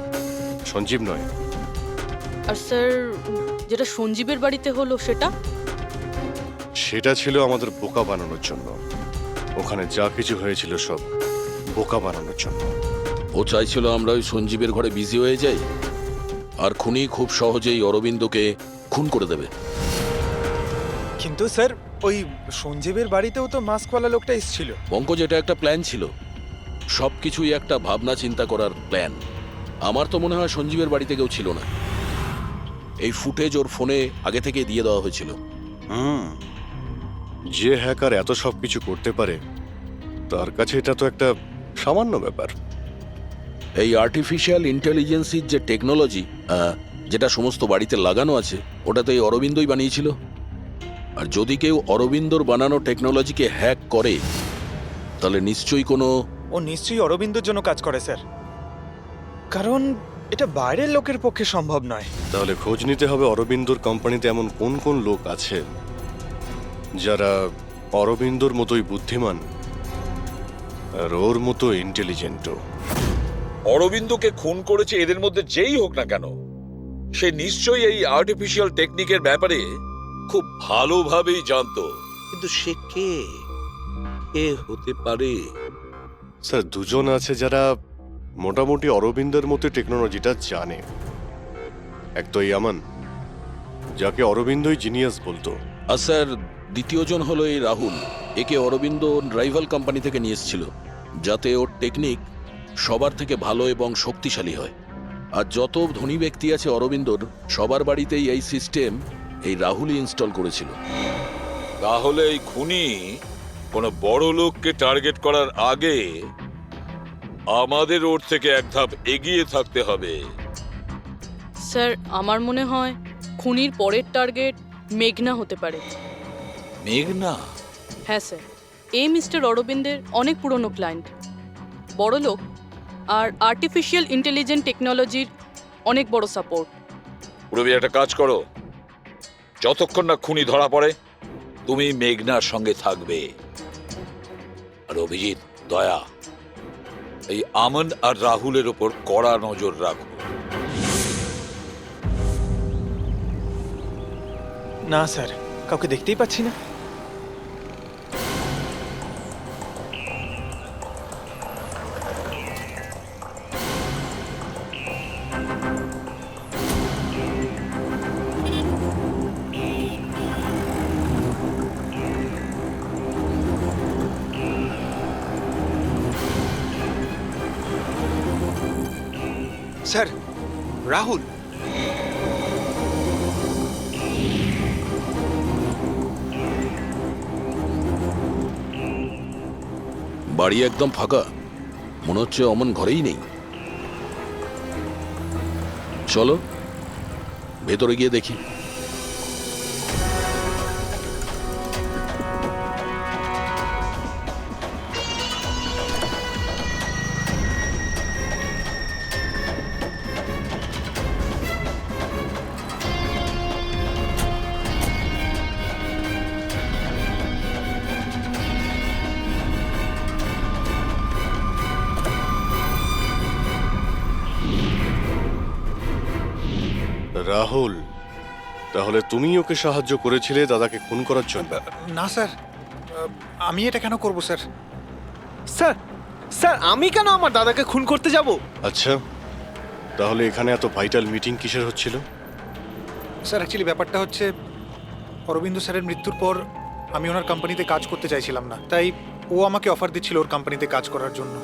Speaker 5: সঞ্জীব নয়।
Speaker 9: আর স্যার, যেটা সঞ্জীবের বাড়িতে হলো সেটা?
Speaker 5: সেটা ছিল আমাদের বোকা বানানোর জন্য। ওখানে যা কিছু হয়েছিল সব বোকা বানানোর জন্য।
Speaker 7: ও চাইছিল আমরা ওই সঞ্জীবের ঘরে বিজি হয়ে যাই, আর খুনি খুব সহজেই অরবিন্দকে খুন করে দেবে।
Speaker 16: কিন্তু স্যার, ওই সঞ্জীবের বাড়িতেও তো মাস্কওয়ালা লোকটা এসেছিল।
Speaker 7: পঙ্কজ, এটা একটা প্ল্যান ছিল। সবকিছুই একটা ভাবনা চিন্তা করার প্ল্যান। আমার তো মনে হয় সঞ্জীবের বাড়িতে কেউ ছিল না। এই ফুটেজ ওর ফোনে আগে থেকে দিয়ে দেওয়া হয়েছিল।
Speaker 5: যে হ্যাকার এত সব কিছু করতে পারে তার কাছে এটা তো একটা সামান্য ব্যাপার।
Speaker 7: এই আর্টিফিশিয়াল ইন্টেলিজেন্সির যে টেকনোলজি যেটা সমস্ত বাড়িতে লাগানো আছে, ওটা তো এই অরবিন্দই বানিয়েছিল। আর যদি কেউ অরবিন্দর বানানো টেকনোলজিকে হ্যাক করে তাহলে নিশ্চয়ই কোনো
Speaker 16: ও নিশ্চয়ই অরবিন্দর জন্য কাজ করে স্যার, কারণ এটা বাইরের লোকের পক্ষে সম্ভব নয়।
Speaker 5: তাহলে খোঁজ নিতে হবে অরবিন্দর কোম্পানিতে এমন কোন কোন লোক আছে যারা অরবিন্দর মতোই বুদ্ধিমান আর ওর মতো ইন্টেলিজেন্টও।
Speaker 4: অরবিন্দকে খুন করেছে এদের মধ্যে যেই হোক না কেন, সে নিশ্চয়ই এই আর্টিফিশিয়াল টেকনিকের ব্যাপারে খুব ভালোভাবেই জানতো। কিন্তু সে কে হতে পারে?
Speaker 5: স্যার, দুজন আছে যারা মোটামুটি অরবিন্দের মতো টেকনোলজিটা জানে। এক তো এই আমান, যাকে অরবিন্দই জিনিয়াস বলতো।
Speaker 7: আর স্যার দ্বিতীয়জন হলো এই রাহুল। একে অরবিন্দ রাইভাল কোম্পানি থেকে নিয়ে এসেছিল, যাতে ওর টেকনিক সবার থেকে ভালো এবং শক্তিশালী হয়। আর যত ধনী ব্যক্তি আছে অরবিন্দর, সবার বাড়িতেই এই সিস্টেম এই রাহুলই ইনস্টল করেছিল।
Speaker 4: তাহলে এই খুনি কোনো বড় লোককে টার্গেট করার আগে আমাদের ওর থেকে এক ধাপ এগিয়ে থাকতে হবে।
Speaker 9: স্যার আমার মনে হয় খুনির পরের টার্গেট মেঘনা হতে পারে।
Speaker 4: মেঘনা?
Speaker 9: হ্যাঁ স্যার, এই মিস্টার অরবিন্দের অনেক পুরনো ক্লায়েন্ট, বড় লোক, আর আর্টিফিশিয়াল ইন্টেলিজেন্ট টেকনোলজির অনেক বড় সাপোর্ট।
Speaker 4: পুরবি একটা কাজ করো, যতক্ষণ না খুনি ধরা পড়ে তুমি মেঘনার সঙ্গে থাকবে। আর অভিজিৎ, দয়া, এই আমন আর রাহুলের ওপর কড়া নজর রাখো।
Speaker 16: না স্যার, কাউকে দেখতেই পাচ্ছি না।
Speaker 3: স্যার, রাহুল।
Speaker 7: বাড়ি একদম ফাঁকা, মনে হচ্ছে অমন ঘরেই নেই। চলো ভেতরে গিয়ে দেখি।
Speaker 5: রাহুল, তাহলে তুমি ওকে সাহায্য করেছিলে দাদাকে খুন করার জন্য?
Speaker 1: না স্যার, আমি এটা কেন করব স্যার?
Speaker 6: স্যার স্যার আমি কেন আমার দাদাকে খুন করতে যাব?
Speaker 5: আচ্ছা, তাহলে এখানে এত ভাইটাল মিটিং কিসের হচ্ছিল?
Speaker 1: স্যার অ্যাকচুয়ালি ব্যাপারটা হচ্ছে, অরবিন্দ স্যারের মৃত্যুর পর আমি ওনার কোম্পানিতে কাজ করতে চাইছিলাম না, তাই ও আমাকে অফার দিচ্ছিল ওর কোম্পানিতে কাজ করার জন্য।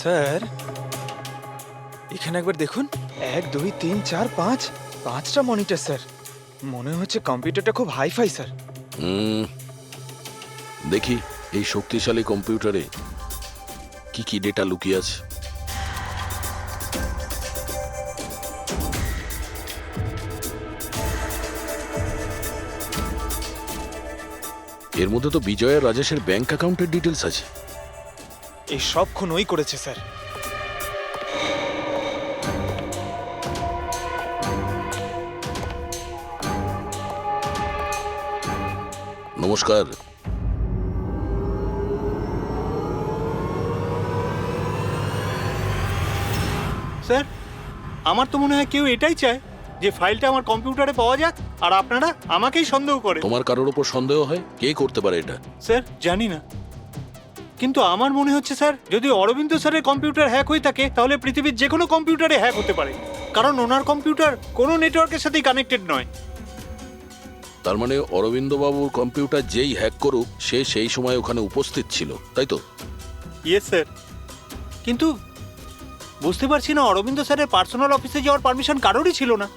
Speaker 16: স্যার এখানে একবার দেখুন, 1 2 3 4 5 5টা মনিটর স্যার। মনে হচ্ছে কম্পিউটারটা খুব হাইফাই স্যার।
Speaker 7: দেখি এই শক্তিশালী কম্পিউটারে কি কি ডেটা লুকিয়ে আছে। এর মধ্যে তো বিজয় আর রাজেশের ব্যাংক অ্যাকাউন্টের ডিটেলস আছে।
Speaker 16: এই সব খুন ওই করেছে স্যার।
Speaker 7: নমস্কার।
Speaker 10: স্যার, আমার তো মনে হয় কেউ এটাই চায় যে ফাইলটা আমার কম্পিউটারে পাওয়া যাক, আর আপনারা আমাকেই সন্দেহ করে।
Speaker 7: তোমার কারোর উপর সন্দেহ হয়? কে করতে পারে এটা?
Speaker 10: স্যার জানি না, কিন্তু আমার মনে হচ্ছে স্যার, যদি অরবিন্দ স্যারের কম্পিউটার হ্যাক হয়ে থাকে তাহলে পৃথিবীর যে কোনো কম্পিউটারে হ্যাক হতে পারে, কারণ ওনার কম্পিউটার কোনো নেটওয়ার্কের সাথেই কানেক্টেড নয়।
Speaker 7: তার মানে অরবিন্দবাবুর কম্পিউটার যেই হ্যাক করুক সে সেই সময় ওখানে উপস্থিত ছিল, তাই তো?
Speaker 10: ইয়েস স্যার, কিন্তু বুঝতে পারছি না অরবিন্দ স্যারের পার্সোনাল অফিসে যাওয়ার পারমিশন কারোরই ছিল না,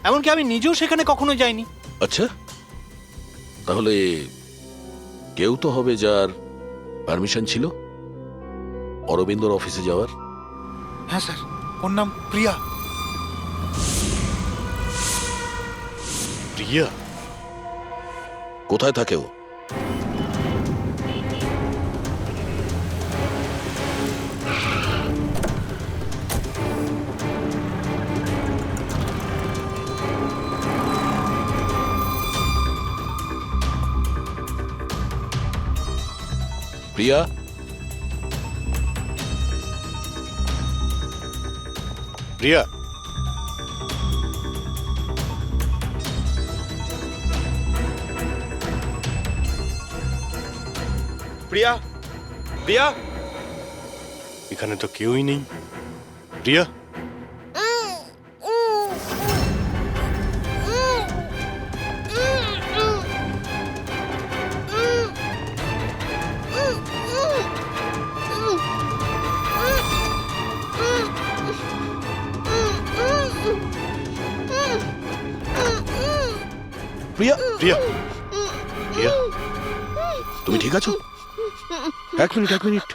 Speaker 10: এমনকি আমি নিজেও সেখানে কখনো যাইনি।
Speaker 7: আচ্ছা, তাহলে কেউ তো হবে যার পারমিশন ছিল অরবিন্দর অফিসে যাওয়ার।
Speaker 1: হ্যাঁ স্যার, ওর নাম প্রিয়া।
Speaker 5: প্রিয়া?
Speaker 7: কোথায় থাকে ও? প্রিয়া?
Speaker 5: প্রিয়া?
Speaker 3: প্রিয়া? প্রিয়া?
Speaker 5: এখানে তো কেউই নেই। প্রিয়া?
Speaker 7: প্রিয়া?
Speaker 5: প্রিয়া? প্রিয়া?
Speaker 7: তুমি ঠিক আছো? এক মিনিট।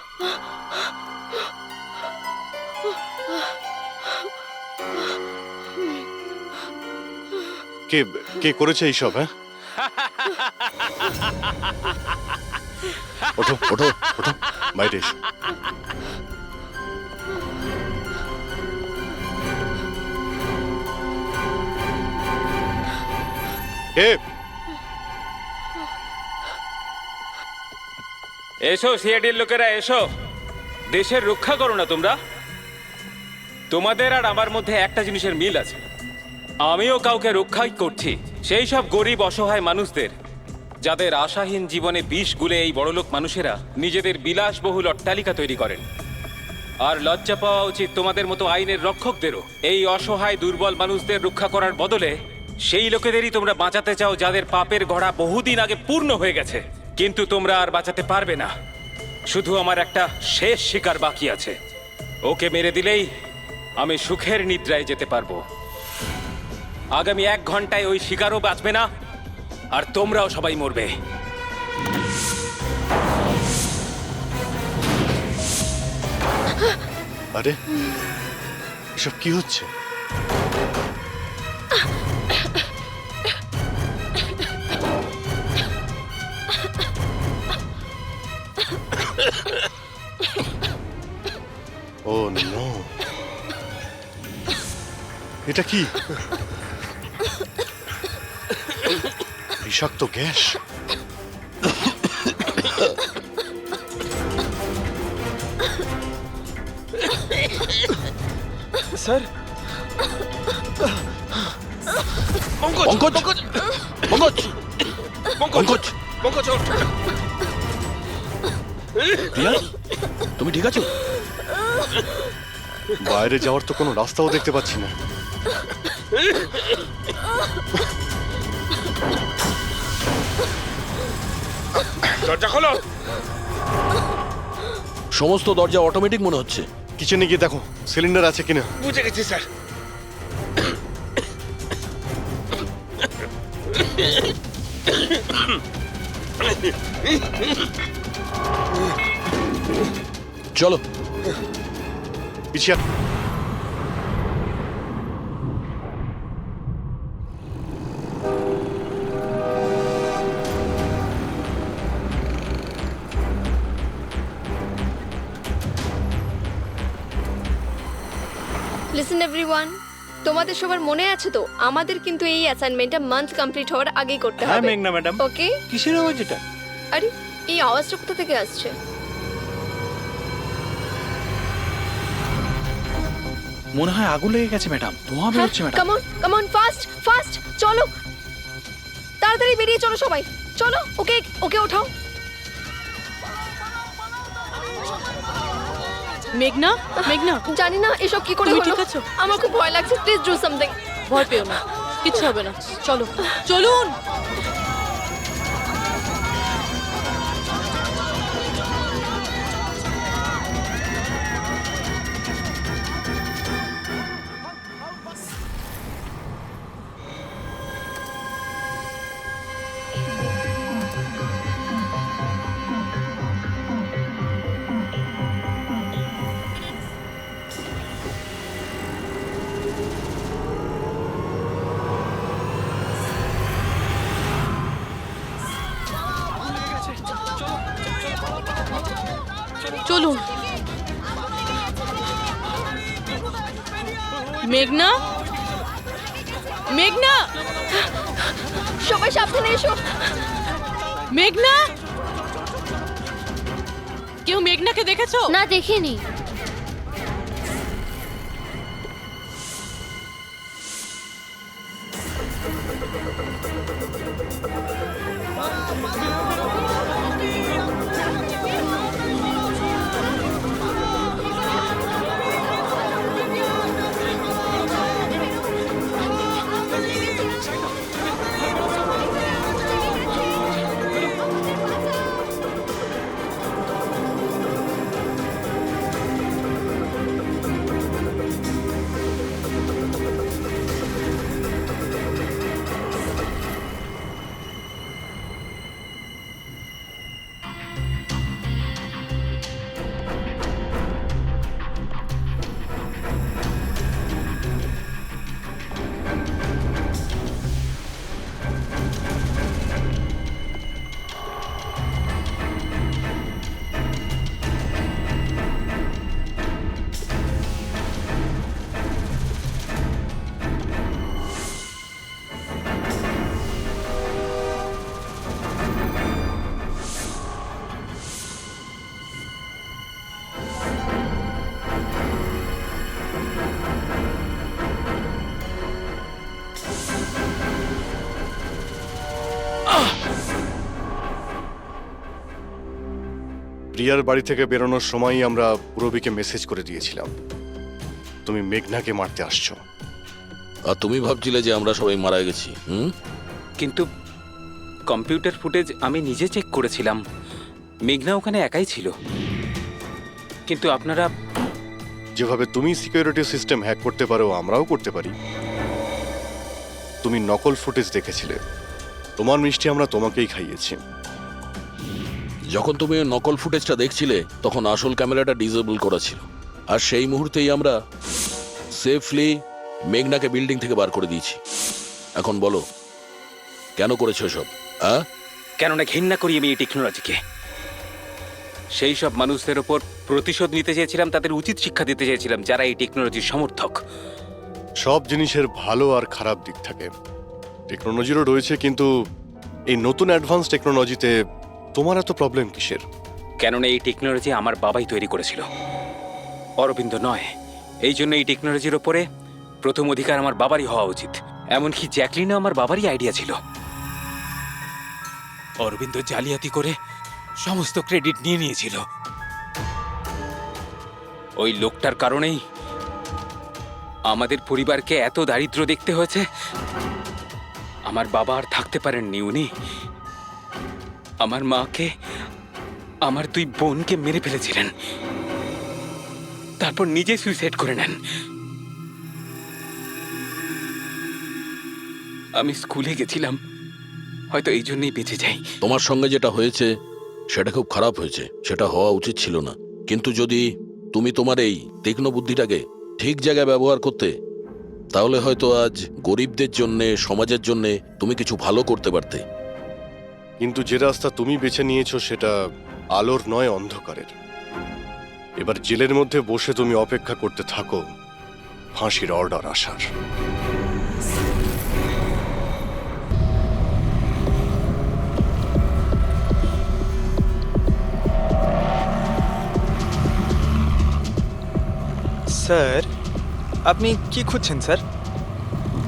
Speaker 5: কে কে করেছে এইসব? হ্যাঁ, ওঠো ওঠো ওঠো, বাইরে এসো। কে?
Speaker 12: এসো সিআইডির লোকেরা, এসো। দেশের রক্ষা করো না তোমরা? তোমাদের আর আমার মধ্যে একটা জিনিসের মিল আছে, আমিও কাউকে রক্ষাই করছি, সেই সব গরিব অসহায় মানুষদের যাদের আশাহীন জীবনে বিষ গুলে এই বড়লোক মানুষেরা নিজেদের বিলাসবহুল অট্টালিকা তৈরি করেন। আর লজ্জা পাওয়া উচিত তোমাদের মতো আইনের রক্ষকদেরও। এই অসহায় দুর্বল মানুষদের রক্ষা করার বদলে সেই লোকেদেরই তোমরা বাঁচাতে চাও যাদের পাপের ঘোড়া বহুদিন আগে পূর্ণ হয়ে গেছে, কিন্তু তোমরা আর বাঁচাতে পারবে না। শুধু আমার একটা শেষ শিকার বাকি আছে, ওকে মেরে দিলেই আমি সুখের নিদ্রায় যেতে পারবো। আগামী 1 ঘন্টায় ওই শিকারও বাঁচবে না, আর তোমরাও সবাই মরবে।
Speaker 5: আরে এসব কি হচ্ছে? ও নো, এটা কি? বিষাক্ত গ্যাস।
Speaker 16: স্যার,
Speaker 7: প্রিয়া, তুমি ঠিক আছো?
Speaker 5: বাইরে যাওয়ার তো কোনো রাস্তাও দেখতে পাচ্ছি না।
Speaker 3: দরজা খোলো।
Speaker 7: সমস্ত দরজা অটোমেটিক মনে হচ্ছে।
Speaker 5: কিচেনে গিয়ে দেখো সিলিন্ডার আছে কিনা।
Speaker 3: বুঝে গেছি স্যার।
Speaker 7: চলো
Speaker 5: পিছিয়ে।
Speaker 2: লিসেন এভরিওয়ান, তোমাদের সবার মনে আছে তো আমাদের কিন্তু এই অ্যাসাইনমেন্টটা মান্থ কমপ্লিট হওয়ার আগেই করতে
Speaker 10: হ্যাঁ
Speaker 2: হবে।
Speaker 10: মেঘনা ম্যাডাম।
Speaker 2: ওকে?
Speaker 10: কিসের আওয়াজ এটা?
Speaker 2: আরে এই আওয়াজটা কোথা থেকে আসছে?
Speaker 13: মনে হয় আগুন লেগে গেছে ম্যাডাম, ধোঁয়া বেরোচ্ছে ম্যাডাম।
Speaker 2: কাম অন ফাস্ট চলো, তাড়াতাড়ি বেরিয়ে চলো সবাই, চলো। ওকে ওকে ওঠাও।
Speaker 9: মেঘনা,
Speaker 2: জানি না এসব কি করে
Speaker 9: তুমি
Speaker 2: হলো,
Speaker 9: ঠিক আছো?
Speaker 2: আমার খুব ভয় লাগছে, প্লিজ ডু সামথিং।
Speaker 9: ভয় পেও না, কিচ্ছু হবে না, চলো চলুন। চলুন। মেঘনা, মেঘনা,
Speaker 2: সবাই সাবধানে এসো।
Speaker 9: মেঘনা, কেউ মেঘনাকে দেখেছো?
Speaker 15: না, দেখিনি।
Speaker 5: প্রিয়ার বাড়ি থেকে বেরোনোর সময়ই আমরা পুরবীকে মেসেজ করে দিয়েছিলাম তুমি মেঘনাকে মারতে আসছো।
Speaker 7: আর তুমি ভাবছিলে যে আমরা সবাই মারা গেছি?
Speaker 12: কিন্তু কম্পিউটার ফুটেজ আমি নিজে চেক করেছিলাম, মেঘনা ওখানে একাই ছিল। কিন্তু আপনারা
Speaker 5: যেভাবে তুমি সিকিউরিটি সিস্টেম হ্যাক করতে পারো আমরাও করতে পারি। তুমি নকল ফুটেজ দেখেছিলে, তোমার মিষ্টি আমরা তোমাকেই খাইয়েছি।
Speaker 7: যখন তুমি ওই নকল ফুটেজটা দেখছিলে তখন আসল ক্যামেরাটা ডিসেবল করা ছিল, আর সেই মুহূর্তেই আমরা সেফলি মেঘনাকে বিল্ডিং থেকে বার করে দিয়েছি। এখন বলো কেন করেছো সব?
Speaker 12: কেননা ঘৃণা করি আমি এই টেকনোলজিকে। সেই সব মানুষদের ওপর প্রতিশোধ নিতে চেয়েছিলাম, তাদের উচিত শিক্ষা দিতে চেয়েছিলাম যারা এই টেকনোলজির সমর্থক।
Speaker 5: সব জিনিসের ভালো আর খারাপ দিক থাকে, টেকনোলজিরও রয়েছে, কিন্তু এই নতুন অ্যাডভান্স টেকনোলজিতে তোমার এত প্রবলেম কিসের?
Speaker 12: কেননা এই টেকনোলজি আমার বাবাই তৈরি করেছিল, অরবিন্দ নয়। এই জন্য এই টেকনোলজির ওপরে প্রথম অধিকার আমার বাবারই হওয়া উচিত। এমনকি জ্যাকলিনও আমার বাবারই আইডিয়া ছিল। অরবিন্দ জালিয়াতি করে সমস্ত ক্রেডিট নিয়ে নিয়েছিল। ওই লোকটার কারণেই আমাদের পরিবারকে এত দারিদ্র দেখতে হয়েছে। আমার বাবা আর থাকতে পারেননি, উনি আমার মাকে, আমার দুই বোনকে মেরে ফেলেছিলেন, তারপর নিজে সুইসাইড করে নেন। আমি স্কুলে গেছিলাম, হয়তো এই জন্যই বেঁচে যাই।
Speaker 7: তোমার সঙ্গে যেটা হয়েছে সেটা খুব খারাপ হয়েছে, সেটা হওয়া উচিত ছিল না। কিন্তু যদি তুমি তোমার এই তীক্ষ্ণ বুদ্ধিটাকে ঠিক জায়গায় ব্যবহার করতে, তাহলে হয়তো আজ গরিবদের জন্যে, সমাজের জন্যে তুমি কিছু ভালো করতে পারতে।
Speaker 5: কিন্তু যে রাস্তা তুমি বেছে নিয়েছো সেটা আলোর নয়, অন্ধকারের। এবার জেলের মধ্যে বসে তুমি অপেক্ষা করতে থাকো ফাঁসির অর্ডার আসার।
Speaker 16: স্যার, আপনি কি খুঁজছেন স্যার?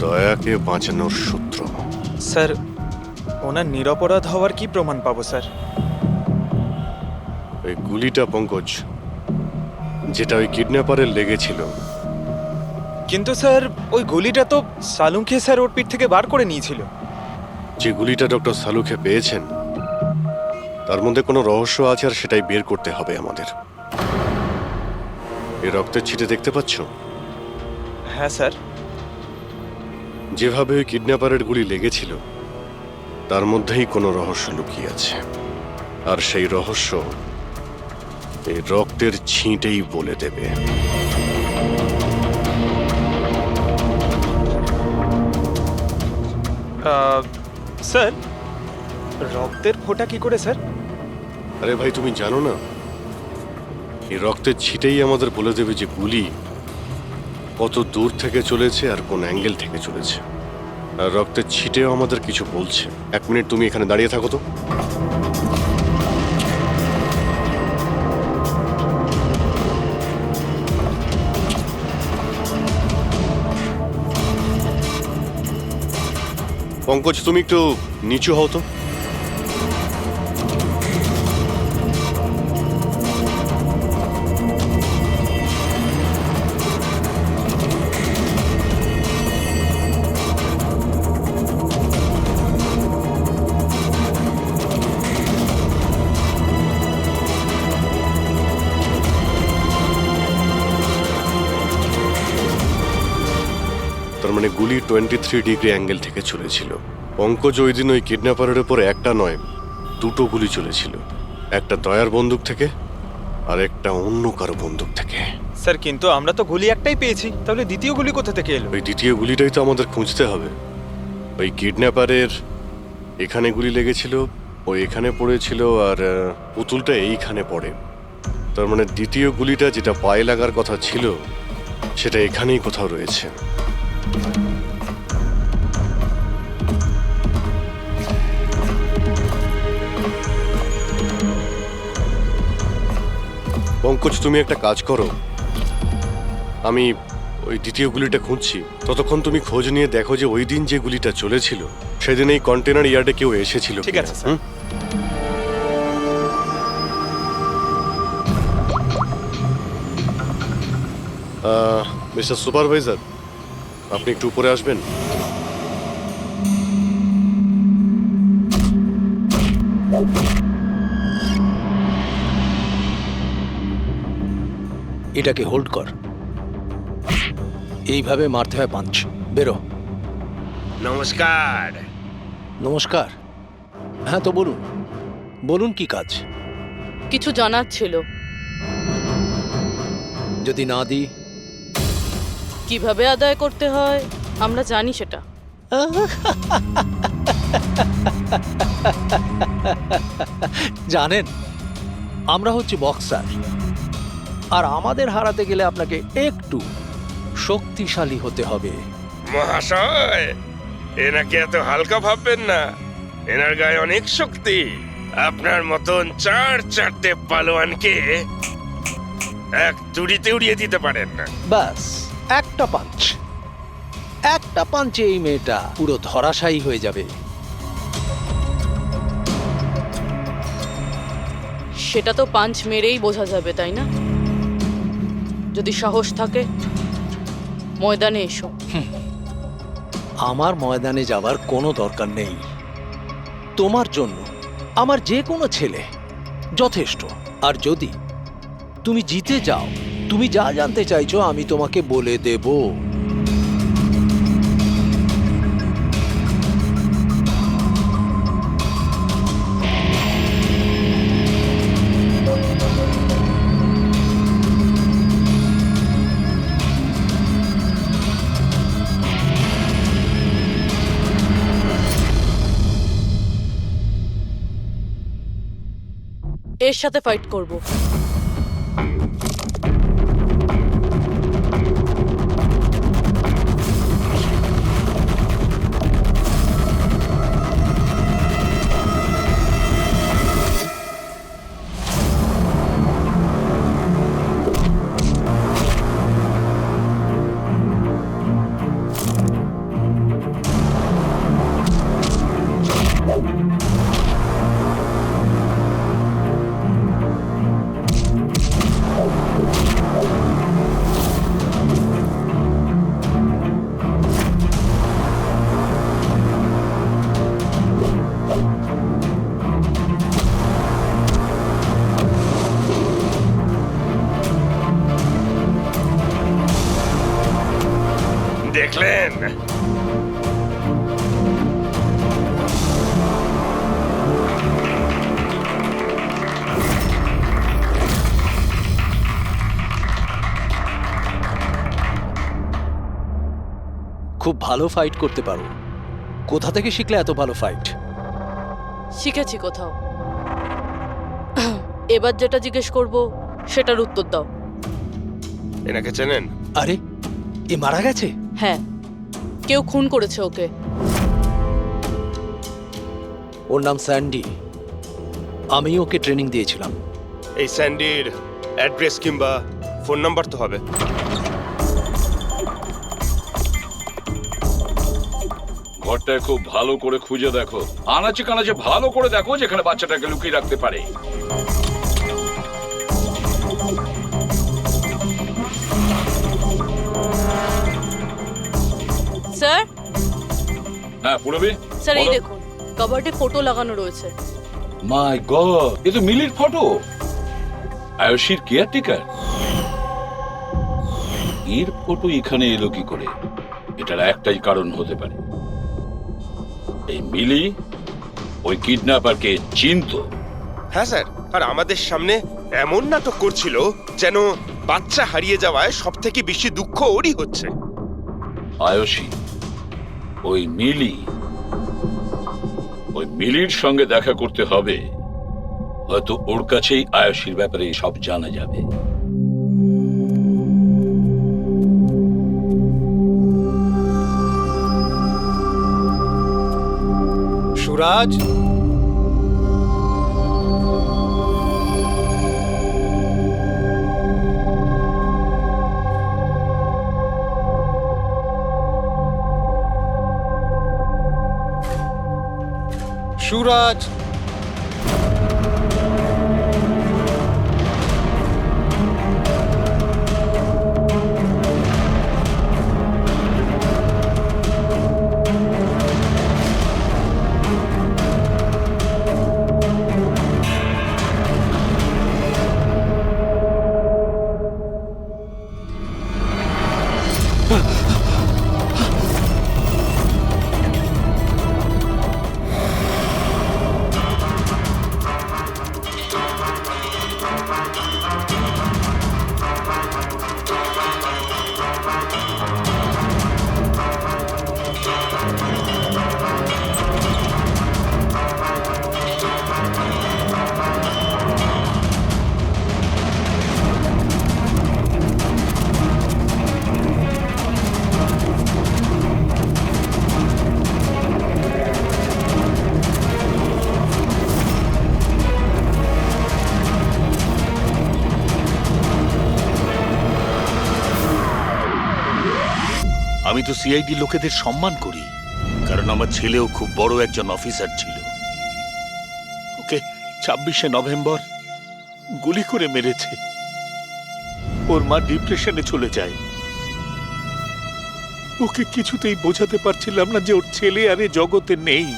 Speaker 5: দয়াকে বাঁচানোর সূত্র।
Speaker 16: স্যার, ওনার নিরপরাধ হওয়ার কি প্রমাণ পাবো স্যার?
Speaker 5: ওই গুলিটা পঙ্কজ, যেটা ওই কিডন্যাপারের লেগেছিল।
Speaker 16: কিন্তু স্যার, ওই গুলিটা তো সালুংকে স্যার ওর পিঠ থেকে বার করে নিয়েছিল।
Speaker 5: যে গুলিটা ডক্টর সালুখে পেয়েছেন তার মধ্যে কোনো রহস্য আছে, আর সেটাই বের করতে হবে আমাদের। এই রক্তের ছিটে দেখতে পাচ্ছ?
Speaker 16: হ্যাঁ স্যার।
Speaker 5: যেভাবে ওই কিডন্যাপারের গুলি লেগেছিল তার মধ্যেই কোনো রহস্য লুকিয়ে আছে, আর সেই রহস্য এই রক্তের ছিটেই বলে দেবে।
Speaker 16: স্যার, রক্তের ফোঁটা কি করে স্যার?
Speaker 5: আরে ভাই, তুমি জানো না এই রক্তের ছিটেই আমাদের বলে দেবে যে গুলি কত দূর থেকে চলেছে আর কোন অ্যাঙ্গেল থেকে চলেছে। আর রক্তের ছিটেও আমাদের কিছু বলছে। 1 মিনিট তুমি এখানে দাঁড়িয়ে থাকো তো। পঙ্কজ, তুমি একটু নিচু হও তো। তার মানে গুলি 23 ডিগ্রি অ্যাঙ্গেল থেকে চলেছিল। পঙ্কজ ওই দিন ওই কিডন্যাপারের উপর একটা নয় 2টো গুলি চলেছিল, একটা দয়ার বন্দুক থেকে আর একটা অন্য কারো বন্দুক থেকে।
Speaker 16: স্যার কিন্তু আমরা তো গুলি একটাই পেয়েছি, তাহলে দ্বিতীয় গুলি কোথা থেকে এলো?
Speaker 5: ওই দ্বিতীয় গুলিটাই তো আমাদের খুঁজতে হবে। ওই কিডন্যাপারের এখানে গুলি লেগেছিল, ও এখানে পড়েছিল, আর পুতুলটা এইখানে পড়ে। তার মানে দ্বিতীয় গুলিটা যেটা পায়ে লাগার কথা ছিল সেটা এখানেই কোথাও রয়েছে। পঙ্কজ, তুমি একটা কাজ করো, আমি ওই দ্বিতীয় গুলিটা খুঁজছি, ততক্ষণ তুমি খোঁজ নিয়ে দেখো যে ওই দিন যে গুলিটা চলেছিল সেদিন এই কন্টেনার ইয়ার্ডে কেউ এসেছিল।
Speaker 16: ঠিক আছে স্যার।
Speaker 5: মিস্টার সুপারভাইজার, আপনি একটু উপরে আসবেন।
Speaker 11: এটাকে হোল্ড কর, এইভাবে মারতে হয় পাঞ্চ। বেরো।
Speaker 3: নমস্কার।
Speaker 11: নমস্কার। হ্যাঁ তো বলুন, বলুন কি কাজ?
Speaker 9: কিছু জানার ছিল।
Speaker 11: যদি না দিই?
Speaker 9: কিভাবে আদায় করতে হয় আমরা জানি সেটা।
Speaker 11: জানেন, আমরা হচ্ছে বক্সার, আর আমাদের হারাতে গেলে আপনাকে একটু শক্তিশালী হতে হবে।
Speaker 3: মহাশয়, এনাকে এত হালকা ভাববেন না, এনার গায়ে অনেক শক্তি। আপনার মতন 4-4টে পালোয়ানকে এক তুড়িতে উড়িয়ে দিতে পারেন না।
Speaker 11: ব্যাস একটা পাঞ্চে এই মেয়েটা পুরো ধরাশায়ী হয়ে যাবে।
Speaker 9: সেটা তো পাঞ্চ মেরেই বোঝা যাবে, তাই না? যদি সাহস থাকে ময়দানে এসো।
Speaker 11: আমার ময়দানে যাবার কোনো দরকার নেই। তোমার জন্য আমার যে কোনো ছেলে যথেষ্ট। আর যদি তুমি জিতে যাও, তুমি যা জানতে চাইছো আমি তোমাকে বলে দেব।
Speaker 9: এর সাথে ফাইট করব।
Speaker 3: দেখলেন?
Speaker 11: খুব ভালো ফাইট করতে পারো। কোথা থেকে শিখলে এত ভালো ফাইট?
Speaker 9: শিখেছি কোথাও। এবার যেটা জিজ্ঞেস করব সেটার উত্তর দাও।
Speaker 3: এনাকে চেনেন?
Speaker 11: আরে এ মারা গেছে?
Speaker 9: হ্যাঁ, কেউ খুন করেছে ওকে।
Speaker 11: ওর নাম স্যান্ডি, আমি ওকে ট্রেনিং দিয়েছিলাম।
Speaker 3: এই স্যান্ডির অ্যাড্রেস কিংবা ফোন নাম্বার তো হবে।
Speaker 4: ঘরটায় খুব ভালো করে খুঁজে দেখো, আনাচে কানাচে ভালো করে দেখো যেখানে বাচ্চাটাকে লুকিয়ে রাখতে পারে।
Speaker 9: স্যার,
Speaker 4: হ্যাঁ পূরবী,
Speaker 9: স্যার এই
Speaker 4: বলো।
Speaker 9: দেখুন, কাবার্ডে ফটো লাগানো রয়েছে।
Speaker 4: মাই গড, এ তো মিলির ফটো, আয়ুষীর কেয়ারটেকার। এর ফটো এখানে এলো কি করে? এটার একটাই কারণ হতে পারে, এই মিলি ওই কিডন্যাপারকে চিনতো।
Speaker 3: হ্যাঁ স্যার, আর আমাদের সামনে এমন নাটক করছিল যেন বাচ্চা হারিয়ে যাওয়ায় সব থেকে বেশি দুঃখ ওরই হচ্ছে।
Speaker 4: আয়ুষী, ওই মিলির সঙ্গে দেখা করতে হবে, হয়তো ওর কাছেই আয়ুষীর ব্যাপারে সব জানা যাবে।
Speaker 1: সুরাজ, সুরাজ,
Speaker 17: আমি তো সিআইডি লোকেদের সম্মান করি, কারণ আমার ছেলেও খুব বড় একজন অফিসার ছিল। ওকে 26শে নভেম্বর গুলি করে মেরেছে। ওর মা ডিপ্রেশনে চলে যায়। ওকে কিছুতেই বোঝাতে পারছিলাম না যে ওর ছেলে আর এ জগতে নেই।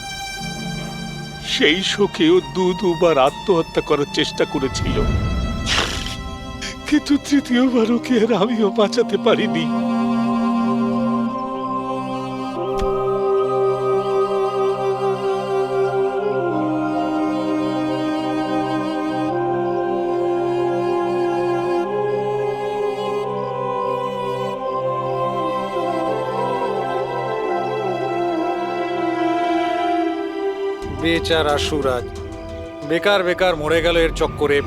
Speaker 17: সেই শোকে ও দুবার আত্মহত্যা করার চেষ্টা করেছিল, কিন্তু তৃতীয়বার ওকে আর আমিও বাঁচাতে পারিনি।
Speaker 1: বেচারা সুরাজ, বেকার বেকার মরে গেল এর চক্করে।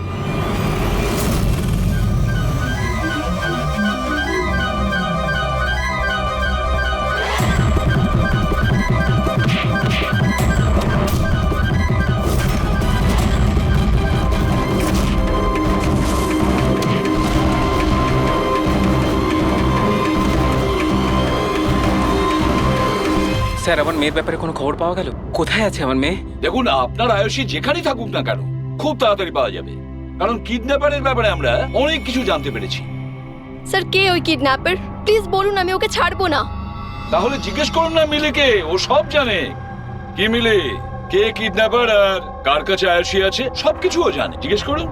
Speaker 12: স্যার, আমার মেয়ের ব্যাপারে কোনো খবর পাওয়া গেল? কোথায় আছে আমার মেয়ে?
Speaker 4: দেখুন, আপনার আয়ুষী যেখানেই থাকুক না কেন খুব তাড়াতাড়ি পাওয়া যাবে, কারণ কিডন্যাপারের ব্যাপারে আমরা অনেক কিছু জানতে পেরেছি।
Speaker 2: স্যার, কে ওই কিডন্যাপার? প্লিজ বলুন, আমি ওকে ছাড়বো না।
Speaker 4: তাহলে জিজ্ঞেস করুন না মিলিকে, ও সব জানে। কি মিলি, কে কিডন্যাপার আর কার কাছে আয়ুষী আছে সবকিছু ও জানে, জিজ্ঞেস করুন।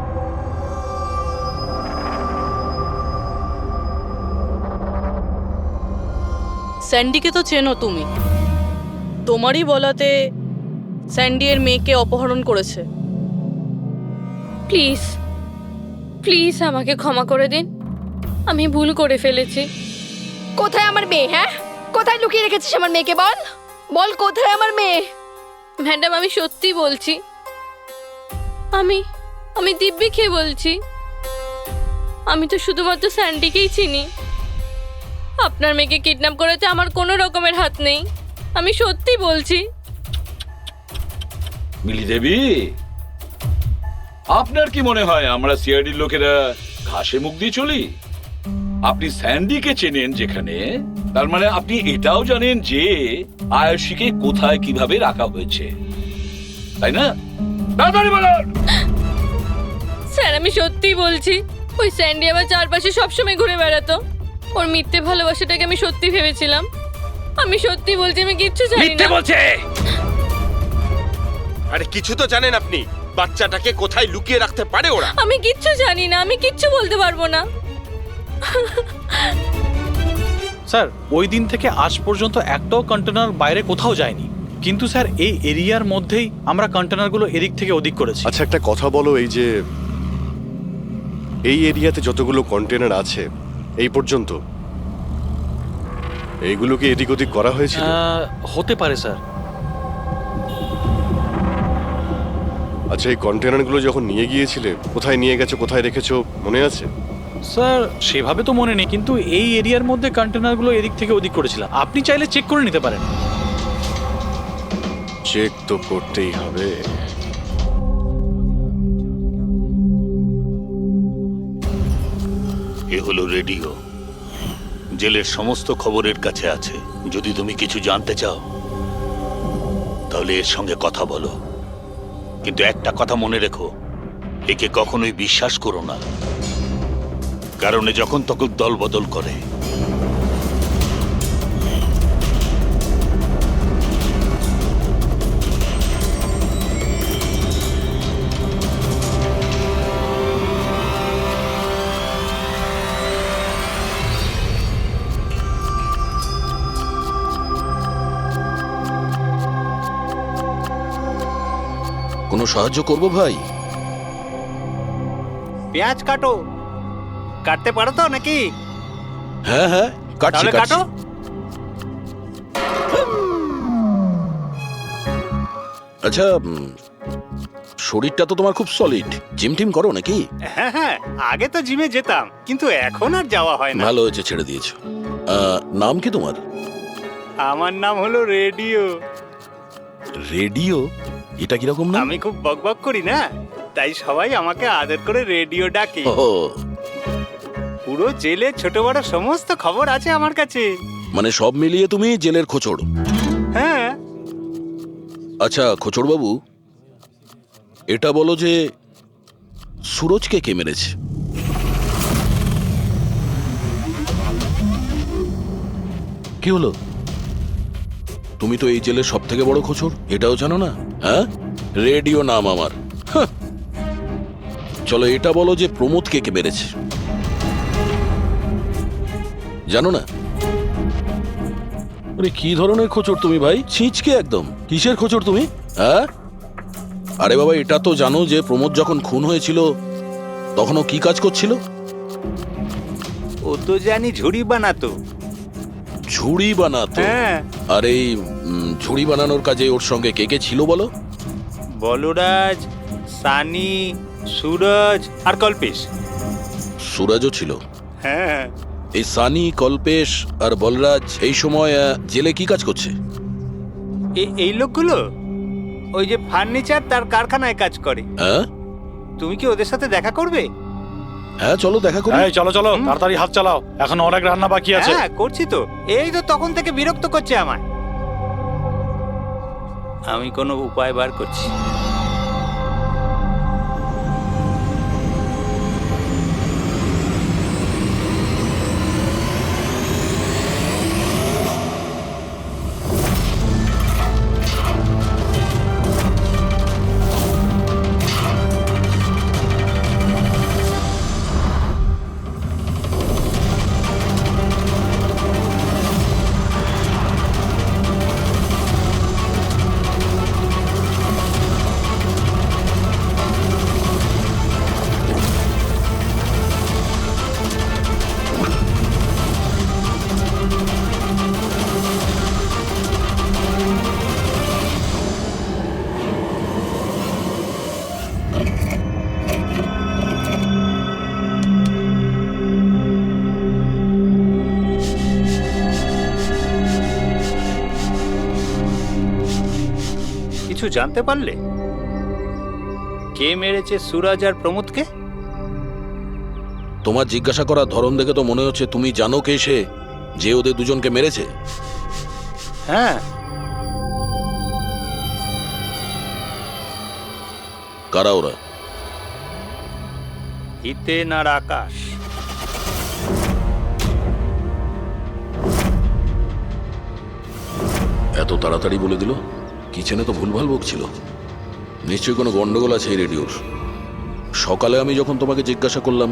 Speaker 9: স্যান্ডিকে তো চেনো তুমি, তোমারই বলাতে স্যান্ডি এর মেয়েকে অপহরণ করেছে।
Speaker 8: প্লিজ প্লিজ আমাকে ক্ষমা করে দিন, আমি ভুল করে ফেলেছি।
Speaker 2: কোথায় আমার মেয়ে? হ্যাঁ, কোথায় লুকিয়ে রেখেছিস আমার মেয়েকে? বল বল, কোথায় আমার মেয়ে?
Speaker 8: ম্যাডাম, আমি সত্যি বলছি, আমি দিব্যি খেয়ে বলছি।
Speaker 9: আমি তো শুধুমাত্র স্যান্ডিকেই চিনি। আপনার মেয়েকে কিডন্যাপ করাতে আমার কোনো রকমের হাত নেই, আমি সত্যি বলছি।
Speaker 4: মিলি দেবী, আপনার কি মনে হয় আমরা সিআইডির লোকেরা ঘাসে মুখ দিয়ে চলি? আপনি স্যান্ডিকে চেনেন যেখানে, তার মানে আপনি এটাও জানেন যে আয়ুষীকে কোথায় কিভাবে রাখা হয়েছে, তাই না? তাড়াতাড়ি বলুন।
Speaker 9: স্যার আমি সত্যিই বলছি, ওই স্যান্ডি আমার চারপাশে সবসময় ঘুরে বেড়াতো। ওর মিথ্যে ভালোবাসাটাকে আমি সত্যি ভেবেছিলাম। আমি সত্যি বলছি, আমি কিচ্ছু জানি
Speaker 3: মিথ্যে
Speaker 9: না।
Speaker 3: বলছে। আরে কিছু তো জানেন আপনি, বাচ্চাটাকে কোথায় লুকিয়ে রাখতে পারে ওরা?
Speaker 9: আমি কিচ্ছু জানি না, আমি কিচ্ছু বলতে পারবো না।
Speaker 13: স্যার ওই দিন থেকে আজ পর্যন্ত একটাও কন্টেনার বাইরে কোথাও যায়নি, কিন্তু স্যার এই এরিয়ার মধ্যেই আমরা কন্টেনারগুলো এদিক থেকে ওদিক করেছি।
Speaker 5: আচ্ছা একটা কথা বলো, এই যে এই এরিয়াতে যতগুলো কন্টেনার আছে এই পর্যন্ত, এইগুলোকে এদিক ওদিক করা হয়েছিল?
Speaker 13: হতে পারে স্যার।
Speaker 5: আচ্ছা এই কন্টেনারগুলো যখন নিয়ে গিয়েছিলে, কোথায় নিয়ে গেছো, কোথায় রেখেছো মনে আছে?
Speaker 13: স্যার সেভাবে তো মনে নেই, কিন্তু এই এরিয়ার মধ্যে কন্টেনারগুলো এদিক থেকে ওদিক করেছিলাম। আপনি চাইলে চেক করে নিতে পারেন।
Speaker 5: চেক তো করতেই হবে।
Speaker 17: এ হলো রেডিও, জেলের সমস্ত খবরের কাছে আছে। যদি তুমি কিছু জানতে চাও তাহলে এর সঙ্গে কথা বলো, কিন্তু একটা কথা মনে রেখো, একে কখনোই বিশ্বাস করো না, কারণ এ যখন তখন দল বদল করে।
Speaker 7: কোনো সাহায্য করব ভাই?
Speaker 1: পেঁয়াজ কাটো, কাটতে পারো তো নাকি?
Speaker 7: হ্যাঁ হ্যাঁ কাটছি
Speaker 1: তাহলে
Speaker 7: কাটছি।
Speaker 1: কাটো।
Speaker 7: আচ্ছা শরীরটা তো তোমার খুব সলিড, জিম টিম করো নাকি?
Speaker 10: হ্যাঁ হ্যাঁ, আগে তো জিমে যেতাম, কিন্তু এখন আর যাওয়া হয় না।
Speaker 7: ভালো হয়েছে ছেড়ে দিয়েছো। নাম কি তোমার?
Speaker 10: আমার নাম হলো রেডিও।
Speaker 7: রেডিও? এটা কিরকম নাম?
Speaker 10: আমি খুব বকবক করি না, তাই সবাই আমাকে আদর করে রেডিও ডাকে।
Speaker 7: ও
Speaker 10: পুরো জেলে ছোট বড় সমস্ত খবর আছে আমার কাছে।
Speaker 7: মানে সব মিলিয়ে তুমি জেলের খোঁচড়।
Speaker 10: হ্যাঁ।
Speaker 7: আচ্ছা খোঁচড় বাবু, এটা বলো যে সুরজকে কে মেরেছে? কি হলো? তুমি তো এই জেলের সব থেকে বড় খোঁচড়, এটাও জানো না? হ্যাঁ, রেডিও নাম আমার। হাহ। চলো এটা বলো যে প্রমোদকে কে মেরেছে, জানো না? আরে কি ধরনের খোঁচড় তুমি ভাই, ছিঁচকে একদম। কিসের খোঁচড় তুমি? হ্যাঁ, আরে বাবা এটা তো জানো যে প্রমোদ যখন খুন হয়েছিল তখন ও কি কাজ করছিল?
Speaker 10: ও তো জানি ঝুড়ি বানাতো।
Speaker 7: ঝুড়ি বানাতো?
Speaker 10: হ্যাঁ।
Speaker 7: আর এই ঝুড়ি বানানোর কাজে ওর সঙ্গে কে কে ছিল বলো?
Speaker 10: বলরাজ, সানি, সুরজ আর কল্পেশ।
Speaker 7: সুরজও ছিল?
Speaker 10: হ্যাঁ।
Speaker 7: এই সানি, কল্পেশ আর বলরাজ এই সময় জেলে কি কাজ করছে?
Speaker 10: এই লোকগুলো ওই যে ফার্নিচার তার কারখানায় কাজ করে।
Speaker 7: হ্যাঁ,
Speaker 10: তুমি কি ওদের সাথে দেখা করবে?
Speaker 7: হ্যাঁ চলো দেখা করি।
Speaker 13: এই চলো চলো, তাড়াতাড়ি হাত চালাও, এখন অনেক রান্না বাকি আছে।
Speaker 10: হ্যাঁ করছি তো, এই তো তখন থেকে বিরক্ত করছে আমায়। আমি কোনো উপায় বার করছি।
Speaker 18: জানতে পারলে কে মেরেছে সুরাজ আর প্রমোদকে?
Speaker 7: তোমার জিজ্ঞাসা করার ধরন দেখে তো মনে হচ্ছে তুমি জানো কে সে, যে ওদের দুজনকে মেরেছে।
Speaker 18: হ্যাঁ,
Speaker 7: কারা ওরা?
Speaker 18: হিতেন আর আকাশ।
Speaker 7: এত তাড়াতাড়ি বলে দিল? কিচেনে তো ভুলভাল বকছিল। নিশ্চয়ই কোনো গন্ডগোল আছে এই রেডিওর। সকালে আমি যখন তোমাকে জিজ্ঞাসা করলাম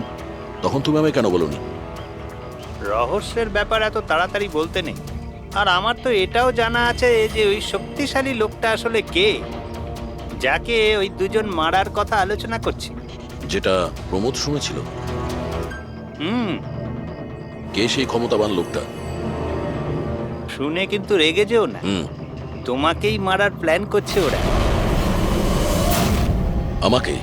Speaker 7: তখন তুমি আমায় কেন বলোনি?
Speaker 18: রহস্যের ব্যাপার এত তাড়াতাড়ি বলতে নেই। আর আমার তো এটাও জানা আছে যে ওই শক্তিশালী লোকটা আসলে কে, যাকে ওই দুজন মারার কথা আলোচনা করছি।
Speaker 7: যেটা প্রমোদ শুনেছিল। কে সেই ক্ষমতাবান লোকটা?
Speaker 18: শুনে কিন্তু রেগে যেও না, তোমাকেই মারার প্ল্যান করছে ওরা।
Speaker 7: আমাকে?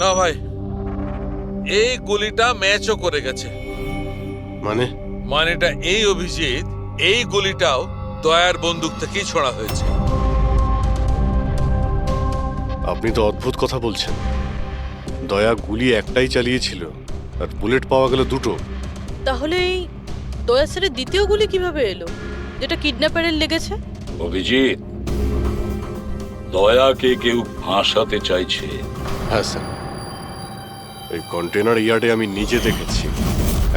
Speaker 19: না ভাই, এই গুলিটা ম্যাচও করে গেছে। মানেটা এই অভিজিৎ, এই গুলিটাও দয়ার বন্দুক থেকেই ছোড়া হয়েছে।
Speaker 5: আপনি তো অদ্ভুত কথা বলছেন। দয়া গুলি একটাই চালিয়েছিল আর বুলেট পাওয়া গেল দুটো।
Speaker 9: তাহলে এই দয়া স্যারের দ্বিতীয় গুলি কিভাবে এলো, যেটা কিডন্যাপারের লেগেছে?
Speaker 4: অভিজিৎ, দয়াকে কেউ ফাঁসাতে চাইছে।
Speaker 5: হ্যাঁ স্যার, এই কন্টেনার ইয়ার্ডে আমি নিজে দেখেছি।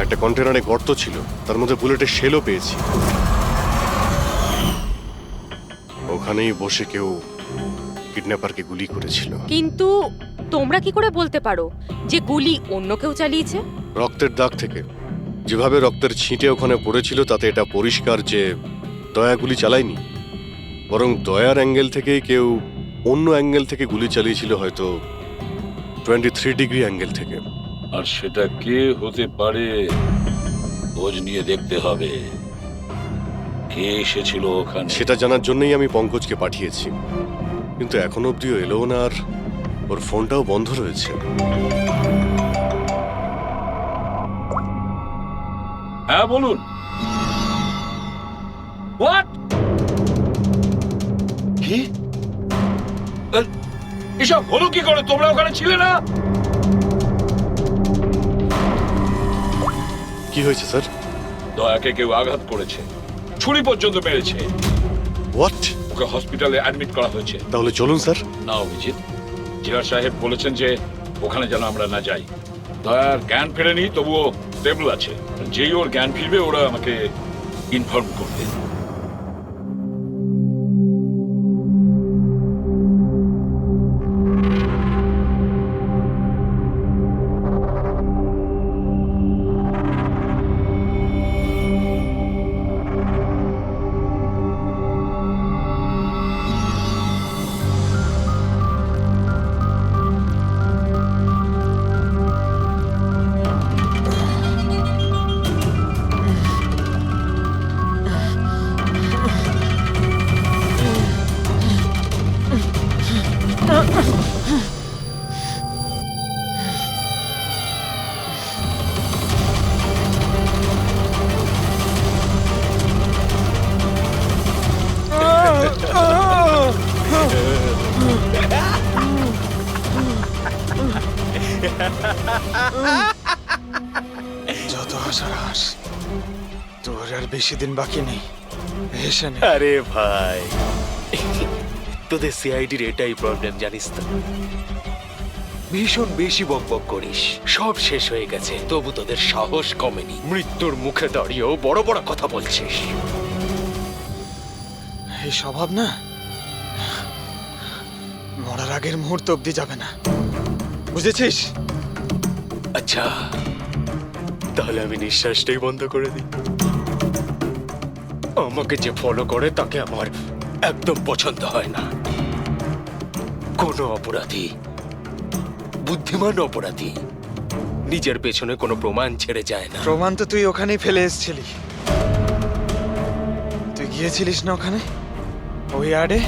Speaker 5: একটা কন্টেনারে গর্ত ছিল, তার মধ্যে বুলেটের শেলও পেয়েছি। ওখানেই বসে কেউ কিডন্যাপারকে গুলি করেছিল।
Speaker 20: কিন্তু তোমরা কি করে বলতে পারো যে গুলি অন্য কেউ চালিয়েছে?
Speaker 5: রক্তের দাগ থেকে যেভাবে রক্তের ছিটে ওখানে পড়েছিল তাতে এটা পরিষ্কার যে দয়া গুলি চালায়নি, বরং দয়ার অ্যাঙ্গেল থেকেই কেউ অন্য অ্যাঙ্গেল থেকে গুলি চালিয়েছিল, হয়তো 23 ডিগ্রি অ্যাঙ্গেল থেকে।
Speaker 4: আর সেটা কে হতে পারে খোঁজ নিয়ে দেখতে হবে। কে এসেছিল ওখানে
Speaker 5: সেটা জানার জন্যই আমি পঙ্কজকে পাঠিয়েছি, কিন্তু এখনো অব্দিও এলো না, আর ওর ফোনটাও বন্ধ রয়েছে।
Speaker 4: হ্যাঁ বলুন। হোয়াট? কি এসব হলো কি করে? তোমরা ওখানে ছিলে না?
Speaker 5: কি হয়েছে স্যার?
Speaker 4: দয়াকে কেউ আঘাত করেছে, ছুরি পর্যন্ত মেরেছে।
Speaker 5: হোয়াট?
Speaker 4: ওকে হসপিটালে অ্যাডমিট করা হয়েছে।
Speaker 5: তাহলে চলুন স্যার।
Speaker 4: না অভিজিৎ, জিলা সাহেব বলেছেন যে ওখানে যেন আমরা না যাই। দয়ার জ্ঞান ফেরেনি, তবুও স্টেবল আছে। যেই ওর জ্ঞান ফিরবে ওরা আমাকে ইনফর্ম করবে।
Speaker 16: যত হাসার হাস, তোর আর বেশি দিন বাকি নেই। এসে নে।
Speaker 6: আরে ভাই, তোদের সিআইডির এটাই প্রবলেম জানিস তো, ভীষণ বেশি বকবক করিস। সব শেষ হয়ে গেছে, তবু তোদের সাহস কমেনি। মৃত্যুর মুখে দাঁড়িয়েও বড় বড় কথা বলছিস।
Speaker 16: এই স্বভাব না মরার আগের মুহূর্ত অবধি যাবে না, বুঝেছিস?
Speaker 6: আচ্ছা, তাহলে আমি নিঃশ্বাসটাই বন্ধ করে দিই। আমাকে যে ফলো করে তাকে আমার একদম পছন্দ হয় না। কোনো অপরাধী, বুদ্ধিমান অপরাধী, নিজের পেছনে কোনো প্রমাণ ছেড়ে যায় না।
Speaker 16: প্রমাণ তো তুই ওখানেই ফেলে এসেছিলি। তুই গিয়েছিলিস না ওখানে, ওই আড়ে?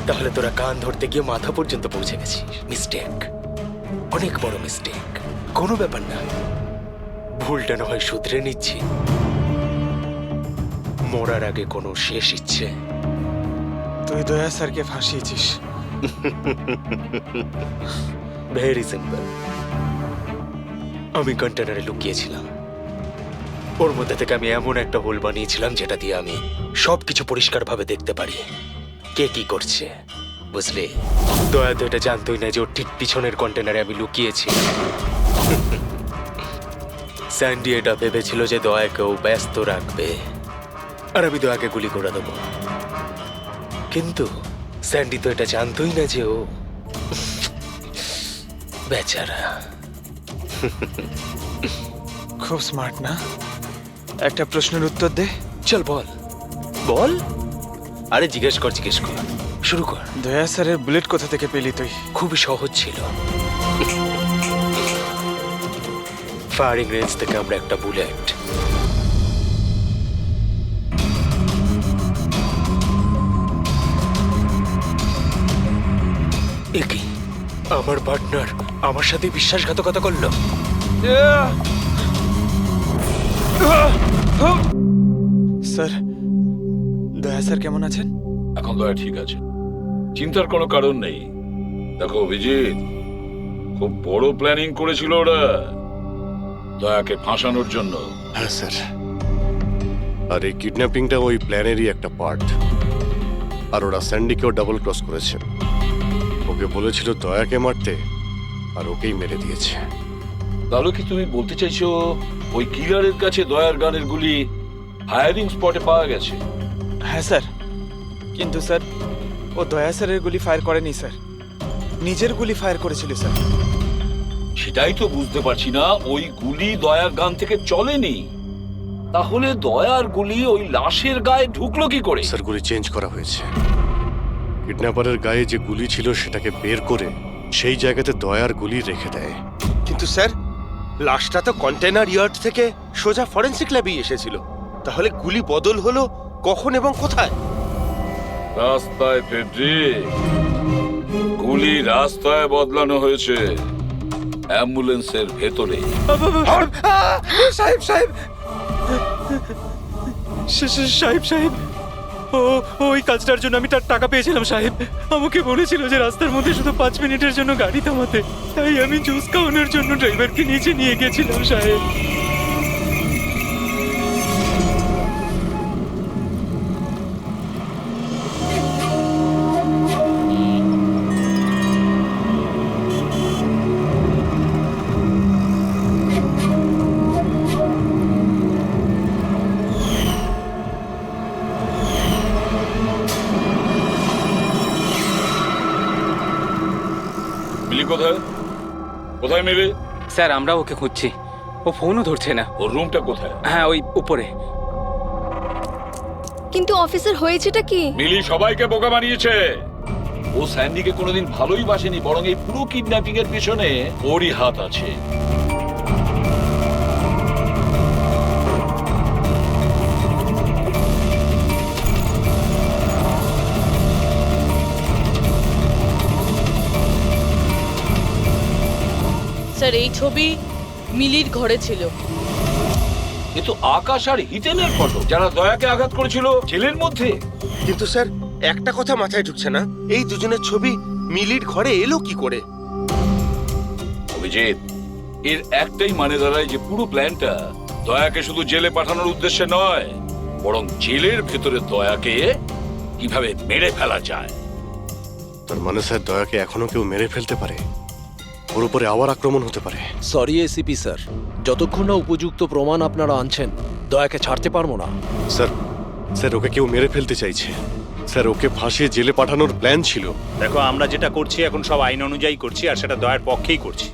Speaker 6: তাহলে তোরা কান ধরতে গিয়ে মাথা পর্যন্ত পৌঁছে গেছিস। মিস্টেক, অনেক বড় মিস্টেক। কোনো ব্যাপার না, ভুলটা না হয় শুধরে নিচ্ছি। মরার আগে কোনো শেষ ইচ্ছে?
Speaker 16: তুই দয়া স্যারকে ফাঁসিয়েছিস।
Speaker 6: Very simple. আমি কন্টেনারে লুকিয়েছিলাম, ওর মধ্যে থেকে আমি এমন একটা হোল বানিয়েছিলাম যেটা দিয়ে আমি সবকিছু পরিষ্কারভাবে দেখতে পারি, কে কি করছে। বুঝলি, দয়া তো এটা জানতোই না যে ওর ঠিক পিছনের কন্টেনারে আমি লুকিয়েছি। স্যান্ডি এটা ভেবেছিল যে দয়াকেও ব্যস্ত রাখবে আর আমি দয়াকে গুলি করে দেবো, কিন্তু স্যান্ডি তো এটা জানতোই না যে ও বেচারা।
Speaker 16: খুব স্মার্ট না? একটা প্রশ্নের উত্তর দে।
Speaker 6: চল বল বল। আরে জিজ্ঞেস কর, শুরু কর।
Speaker 16: দয়া স্যারের বুলেট কোথা থেকে পেলি তুই?
Speaker 6: খুবই সহজ ছিল। ফায়ারিং রেঞ্জ থেকে আমরা একটা বুলেট একই আমার পার্টনার আমার সাথে বিশ্বাসঘাতকতা করলো।
Speaker 16: স্যার, দয়া স্যার কেমন আছেন?
Speaker 4: এখন দয়া ঠিক আছে, চিন্তার কোনো কারণ নেই। দেখো অভিজিৎ, খুব বড় প্ল্যানিং করেছিল ওরা দয়াকে ফাঁসানোর জন্য।
Speaker 5: হ্যাঁ স্যার, আর এই কিডন্যাপিংটা ওই প্ল্যানেরই একটা পার্ট। আর ওরা স্যান্ডিকেও ডাবল ক্রস করেছে। ওকে বলেছিল দয়াকে মারতে, আর ওকেই মেরে দিয়েছে।
Speaker 4: তাহলে কি তুমি বলতে চাইছো ওই কিলারের কাছে দয়ার গানের গুলি ফায়ারিং স্পটে পাওয়া গেছে?
Speaker 16: হ্যাঁ স্যার, কিন্তু স্যার ও দয়া স্যারের গুলি ফায়ার করেনি স্যার, নিজের গুলি ফায়ার করেছিল স্যার।
Speaker 4: সেটাই তো বুঝতে পারছি না, ওই গুলি দয়ার গান থেকে চলেনি, তাহলে দয়ার গুলি ওই লাশের গায়ে ঢুকলো কি করে?
Speaker 5: স্যার, গুলি চেঞ্জ করা হয়েছে। কিডন্যাপারের গায়ে যে গুলি ছিল সেটাকে বের করে সেই জায়গাতে দয়ার গুলি রেখে দেয়।
Speaker 6: কিন্তু স্যার, লাশটা তো কন্টেনার ইয়ার্ড থেকে সোজা ফরেনসিক ল্যাবে এসেছিল, তাহলে গুলি বদল হলো কখন এবং কোথায়?
Speaker 4: রাস্তায় ফেডরিক, গুলি রাস্তায় বদলানো হয়েছে, অ্যাম্বুলেন্সের ভেতরে।
Speaker 16: সাহেব সাহেব সাহেব সাহেব, ওই কাজটার জন্য আমি তার টাকা পেয়েছিলাম সাহেব। আমাকে বলেছিল যে রাস্তার মধ্যে শুধু 5 মিনিটের জন্য গাড়ি থামাতে, তাই আমি জুস খাওয়ানোর জন্য ড্রাইভারকে নিচে নিয়ে গেছিলাম সাহেব।
Speaker 4: মিলি কোথায়? কোথায় মিলি?
Speaker 12: স্যার, আমরা ওকে খুঁজছি, ও ফোনও ধরছে না।
Speaker 4: ওর রুমটা কোথায়?
Speaker 12: হ্যাঁ, ওই উপরে।
Speaker 2: কিন্তু অফিসার, হয়েছেটা কি?
Speaker 4: মিলি সবাইকে বোকা বানিয়েছে। ও স্যান্ডিকে কোনোদিন ভালোই বাসেনি, বরং এই পুরো কিডন্যাপিং এর পিছনে ওরই হাত আছে।
Speaker 9: স্যার, এই ছবি মিলির ঘরে ছিল।
Speaker 4: কিন্তু আকাশ আর হিটেনের ফটো, যারা দয়াকে আঘাত করেছিল জেলের মধ্যে।
Speaker 6: কিন্তু স্যার,
Speaker 3: একটা কথা মাথায় ঢুকছে না, এই দুজনের ছবি মিলির ঘরে এলো কি করে?
Speaker 4: অভিজিৎ, এর একটাই মানে দাঁড়ায় যে পুরো প্ল্যানটা দয়াকে শুধু জেলে পাঠানোর উদ্দেশ্যে নয়, বরং জেলের ভেতরে দয়াকে কিভাবে মেরে ফেলা যায়।
Speaker 5: তার মানে স্যার দয়াকে এখনো কেউ মেরে ফেলতে পারে, ওর উপরে আবার আক্রমণ হতে পারে।
Speaker 11: সরি এসিপি স্যার, যতক্ষণ না উপযুক্ত প্রমাণ আপনারা আনছেন দয়াকে ছাড়তে পারবো না।
Speaker 5: স্যার স্যার ওকে কেউ মেরে ফেলতে চাইছে স্যার, ওকে ফাঁসিয়ে জেলে পাঠানোর প্ল্যান ছিল।
Speaker 18: দেখো, আমরা যেটা করছি এখন সব আইন অনুযায়ী করছি, আর সেটা দয়ার পক্ষেই করছি।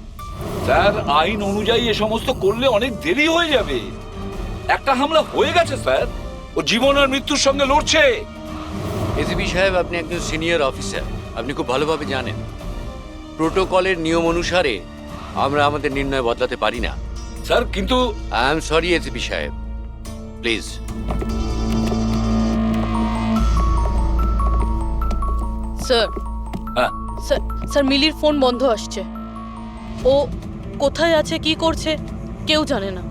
Speaker 4: স্যার, আইন অনুযায়ী এ সমস্ত করলে অনেক দেরি হয়ে যাবে। একটা হামলা হয়ে গেছে স্যার, ও জীবন আর মৃত্যুর সঙ্গে লড়ছে।
Speaker 6: এসিপি সাহেব, আপনি একজন সিনিয়র অফিসার, আপনি খুব ভালোভাবে জানেন প্রোটোকলের নিয়ম অনুসারে আমরা আমাদের নির্ণয় বদলাতে পারি না।
Speaker 4: স্যার কিন্তু
Speaker 6: আই এম সরি এসিপি সাহেব, প্লিজ।
Speaker 9: স্যার স্যার স্যার মিলির ফোন বন্ধ আসছে। ও কোথায় আছে, কি করছে কেউ জানে না,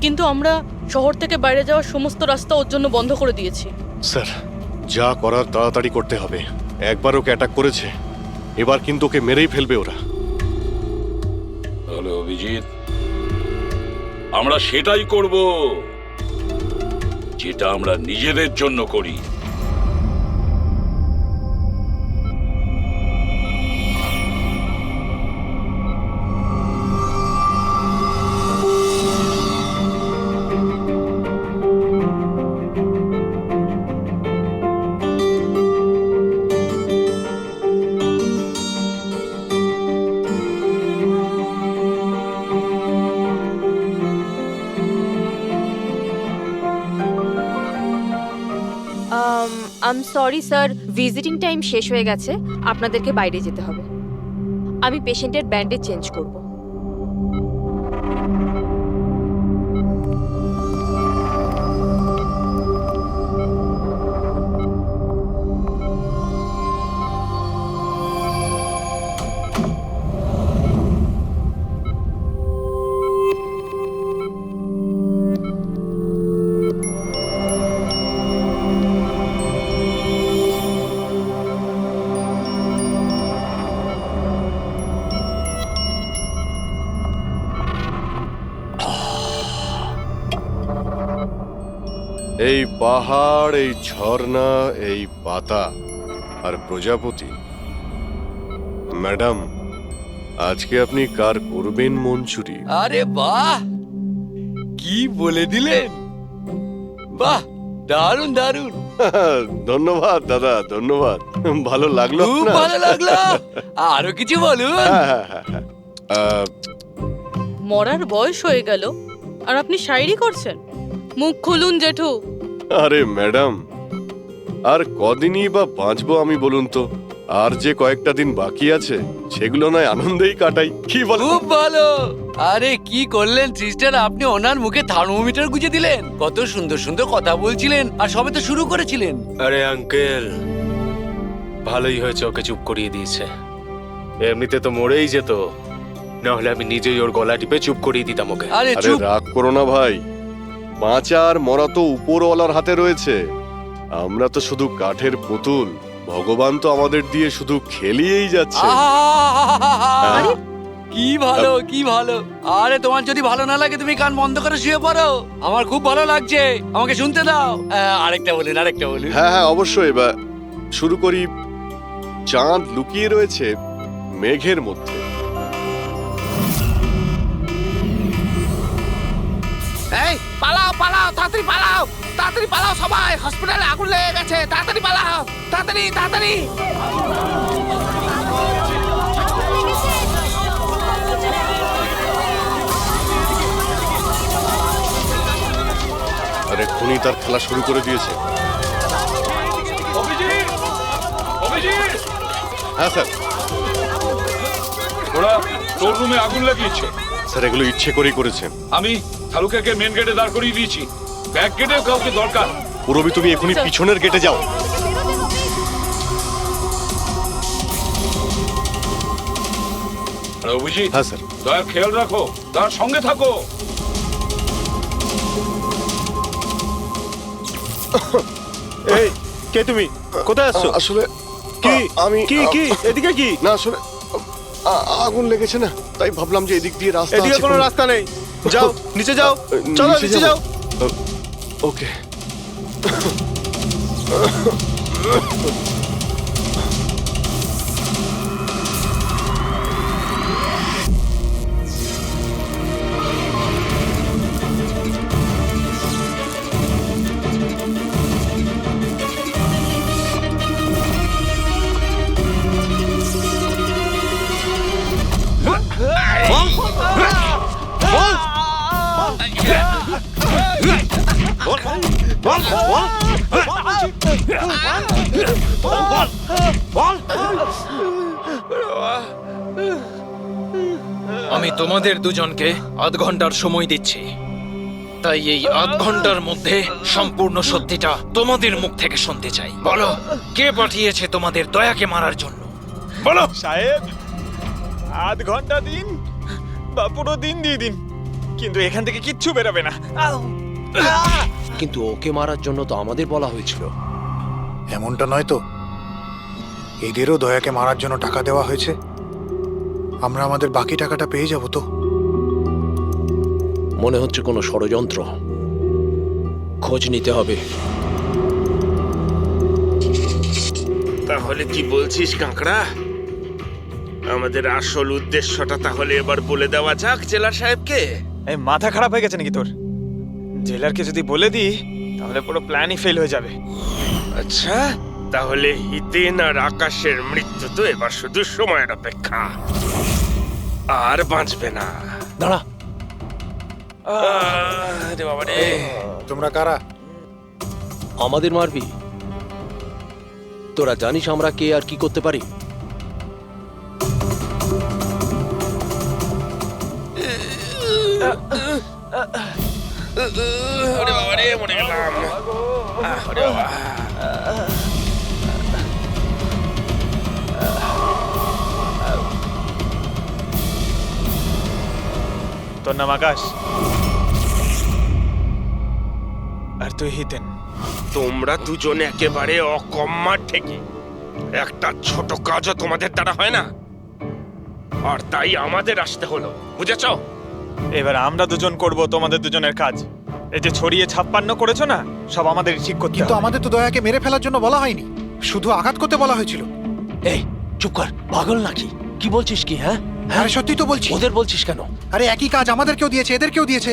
Speaker 9: কিন্তু আমরা শহর থেকে বাইরে যাওয়ার সমস্ত রাস্তা ওর জন্য বন্ধ করে দিয়েছি।
Speaker 5: স্যার, যা করার তাড়াতাড়ি করতে হবে। একবার ওকে অ্যাটাক করেছে, এবার কিন্তু ওকে মেরেই ফেলবে ওরা।
Speaker 4: তাহলে অভিজিৎ, আমরা সেটাই করব যেটা আমরা নিজেদের জন্য করি।
Speaker 20: আম সরি স্যার, ভিজিটিং টাইম শেষ হয়ে গেছে, আপনাদেরকে বাইরে যেতে হবে। আমি পেশেন্টের ব্যান্ডেজ চেঞ্জ করব।
Speaker 5: এই পাহাড়, এই ঝর্ণা, এই পাতা আর প্রজাপতি। ম্যাডাম, আজকে আপনি কার করবেন মন চুরি?
Speaker 6: আরে বাহ, কি বলে দিলেন! বাহ, দারুণ দারুণ।
Speaker 5: ধন্যবাদ দাদা, ধন্যবাদ। ভালো লাগলো
Speaker 6: খুব
Speaker 5: আপনার?
Speaker 6: ভালো লাগলো। আরো কিছু বলুন।
Speaker 9: মরার বয়স হয়ে গেল আর আপনি শায়রি করছেন? মুখ খুলুন জেঠু।
Speaker 5: আরে ম্যাডাম, আর কদিনই বা বাঁচবো আমি বলুন তো? আর যে কয়েকটা দিন বাকি আছে সেগুলো নয় আনন্দেই কাটাই, কি বল?
Speaker 6: খুব ভালো। আরে কি করলেন সিস্টার, আপনি ওনার মুখে থার্মোমিটার গুঁজে দিলেন। কত সুন্দর সুন্দর কথা বলছিলেন, আর সবে তো শুরু করেছিলেন।
Speaker 16: আরে আঙ্কেল, ভালোই হয়েছে ওকে চুপ করিয়ে দিয়েছে। এমনিতে তো মরেই যেত, না হলে আমি নিজেই ওর গলা টিপে চুপ করিয়ে দিতাম ওকে।
Speaker 5: আরে রাগ করো না ভাই, বাঁচা আর মরা তো উপরওয়ালার হাতে রয়েছে। আমরা তো শুধু কাঠের পুতুল, ভগবান তো আমাদের দিয়ে শুধু খেলিয়েই যাচ্ছে।
Speaker 6: কি ভালো, কি ভালো। আরে তোমার যদি ভালো না লাগে তুমি কান বন্ধ করে শুয়ে পড়ো, আমার খুব ভালো লাগছে, আমাকে শুনতে দাও। আরেকটা বলুন, আরেকটা বলুন।
Speaker 5: হ্যাঁ হ্যাঁ, অবশ্যই। এবার শুরু করি। চাঁদ লুকিয়ে রয়েছে মেঘের মধ্যে।
Speaker 6: এই পালাও পালাও, তাড়াতাড়ি পালাও, তাড়াতাড়ি পালাও সবাই, হসপিটালে আগুন লেগে গেছে, তাড়াতাড়ি পালাও, তাড়াতাড়ি তাড়াতাড়ি।
Speaker 5: আরে খুনি তার খেলা শুরু করে দিয়েছে। হ্যাঁ স্যার।
Speaker 4: ওরা তোর রুমে আগুন লাগিয়েছে।
Speaker 5: স্যার, এগুলো ইচ্ছে করেই করেছেন।
Speaker 4: আমি শালুকে মেন গেটে দাঁড় করিয়ে দিয়েছি, ব্যাক গেটেও কাউকে দরকার।
Speaker 5: পুরবি, তুমি এখনই পিছনের গেটে যাও।
Speaker 4: অভিজিৎ,
Speaker 5: হ্যাঁ স্যার।
Speaker 4: দয়ার খেয়াল রাখো, তার সঙ্গে থাকো।
Speaker 5: এই
Speaker 16: কে তুমি কোথায় আসছো?
Speaker 5: আসলে
Speaker 16: কি
Speaker 5: আমি
Speaker 16: কি কি এদিকে কি?
Speaker 5: না আসলে আগুন লেগেছে না, তাই ভাবলাম যে এদিক দিয়ে রাস্তা
Speaker 16: এদিকে
Speaker 5: আছে।
Speaker 16: কোনো রাস্তা নেই, যাও নিচে যাও, চলো নিচে যাও।
Speaker 5: ওকে।
Speaker 14: আমি তোমাদের দুজনকে আধ ঘন্টার সময় দিচ্ছি, তাই এই আধ ঘন্টার মধ্যে সম্পূর্ণ সত্যিটা তোমাদের মুখ থেকে শুনতে চাই। বলো, কে পাঠিয়েছে তোমাদের দয়াকে মারার জন্য? বলো।
Speaker 10: সাহেব, আধ ঘন্টা দিন বা পুরো দিন দিয়ে দিন, কিন্তু এখান থেকে কিচ্ছু বেরোবে না।
Speaker 11: কিন্তু ওকে মারার জন্য তো আমাদের বলা হয়েছিল।
Speaker 1: এমনটা নয় তো, এদেরও দয়াকে মারার জন্য টাকা দেওয়া হয়েছে। আমরা আমাদের বাকি টাকাটা পেয়ে যাব তো?
Speaker 11: মনে হচ্ছে কোনো ষড়যন্ত্র, খোঁজ নিতে হবে।
Speaker 3: তাহলে কি বলছিস কাঁকড়া? আমাদের আসল উদ্দেশ্যটা তাহলে এবার বলে দেওয়া যাক জেলার সাহেবকে।
Speaker 10: এই মাথা খারাপ হয়ে গেছে নাকি তোর? জেলারকে যদি বলে দিই তাহলে পুরো প্ল্যানই ফেল হয়ে যাবে।
Speaker 3: আচ্ছা, তাহলে হিতেন আর আকাশের মৃত্যু তো এবার শুধু সময়ের অপেক্ষা, আর বাঁচবে না।
Speaker 11: দাঁড়া,
Speaker 3: রে বাবা রে।
Speaker 1: তোমরা কারা?
Speaker 11: আমাদের মারবি? তোরা জানিস আমরা কে আর কি করতে পারি?
Speaker 3: ওরে বাবা রে, মরে গেলাম। ওরে বাবা।
Speaker 10: তোর নাম আকাশ আর তুই হিতেন।
Speaker 3: তোমরা দুজনে একেবারে অকম্মা ঠেকি। একটা ছোট কাজও তোমাদের দ্বারা হয় না, আর তাই আমাদের আসতে হলো, বুঝেছো?
Speaker 10: এবার আমরা দুজন করব তোমাদের দুজনের কাজ। এই যে ছড়িয়ে 56 করেছো না, সব আমাদের ঠিক করতে
Speaker 1: কিন্তু
Speaker 10: হবে।
Speaker 1: আমাদের তো দয়াকে মেরে ফেলার জন্য বলা হয়নি, শুধু আঘাত করতে বলা হয়েছিল।
Speaker 11: এই চুপ কর, পাগল নাকি? কি বলছিস কি? হ্যাঁ
Speaker 1: হ্যাঁ, সত্যি তো বলছি।
Speaker 11: ওদের বলছিস কেন?
Speaker 1: আরে একই কাজ আমাদেরকেও দিয়েছে, এদেরকেও দিয়েছে।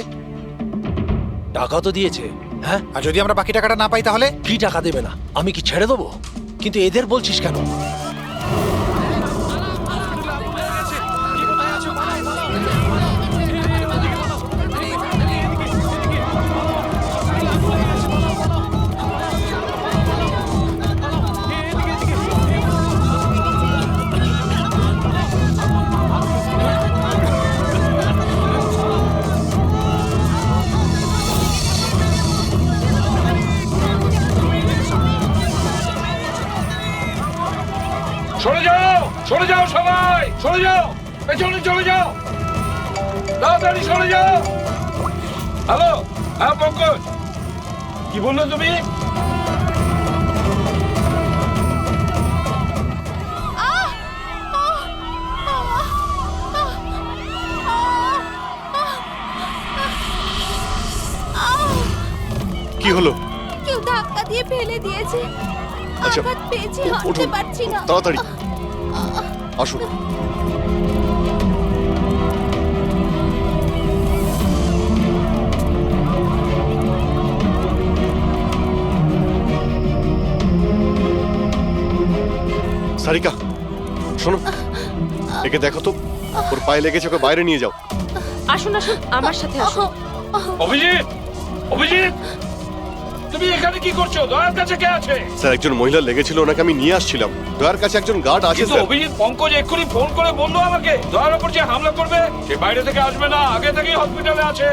Speaker 11: টাকা তো দিয়েছে। হ্যাঁ,
Speaker 1: আর যদি আমরা বাকি টাকাটা না পাই তাহলে?
Speaker 11: কি টাকা দেবে না? আমি কি ছেড়ে দেবো? কিন্তু এদের বলছিস কেন?
Speaker 4: সরে যাও, সরে যাও সবাই, সরে যাও, পেছনে চলে যাও, তাড়াতাড়ি সরে যাও। হ্যালো, হ্যাঁ পঙ্কজ, কি বললে তুমি?
Speaker 5: কি হলো?
Speaker 8: কেউ ধাক্কা দিয়ে ফেলে দিয়েছে।
Speaker 5: আচ্ছা,
Speaker 8: আঘাত পেয়েছি, হাঁটতে
Speaker 5: উঠুন
Speaker 8: পারছি না।
Speaker 5: তাড়াতাড়ি আসুন। সারিকা, শোনো, একে দেখো তো, ওর পায়ে লেগেছে, ওকে বাইরে নিয়ে যাও।
Speaker 20: আসুন আসুন, আমার সাথে আসুন।
Speaker 4: অভিজিৎ, অভিজিৎ, তুমি এখানে কি করছো? দয়ার কাছে কে আছে?
Speaker 5: স্যার, একজন মহিলা লেগেছিল, ওনাকে আমি নিয়ে আসছিলাম। দয়ার কাছে একজন গার্ড আছে
Speaker 4: কিন্তু
Speaker 5: স্যার।
Speaker 4: অভিজিৎ, পঙ্কজ এক্ষুনি ফোন করে বললো আমাকে দয়ার উপর যে হামলা করবে সে বাইরে থেকে আসবে না, আগে থেকেই হসপিটালে আছে।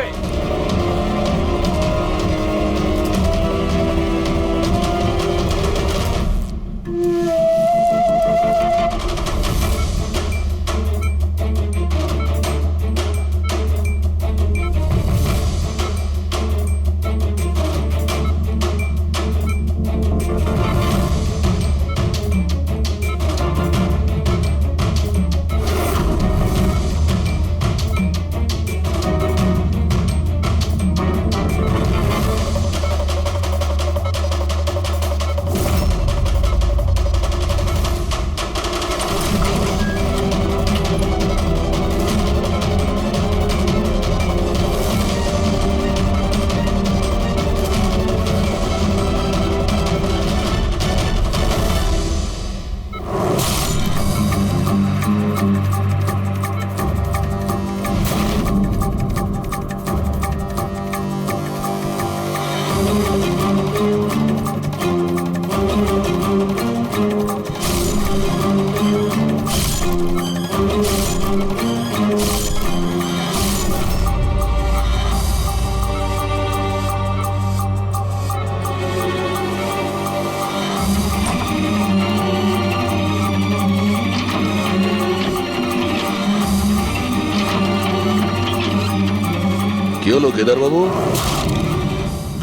Speaker 7: হলো কেদারবাবু?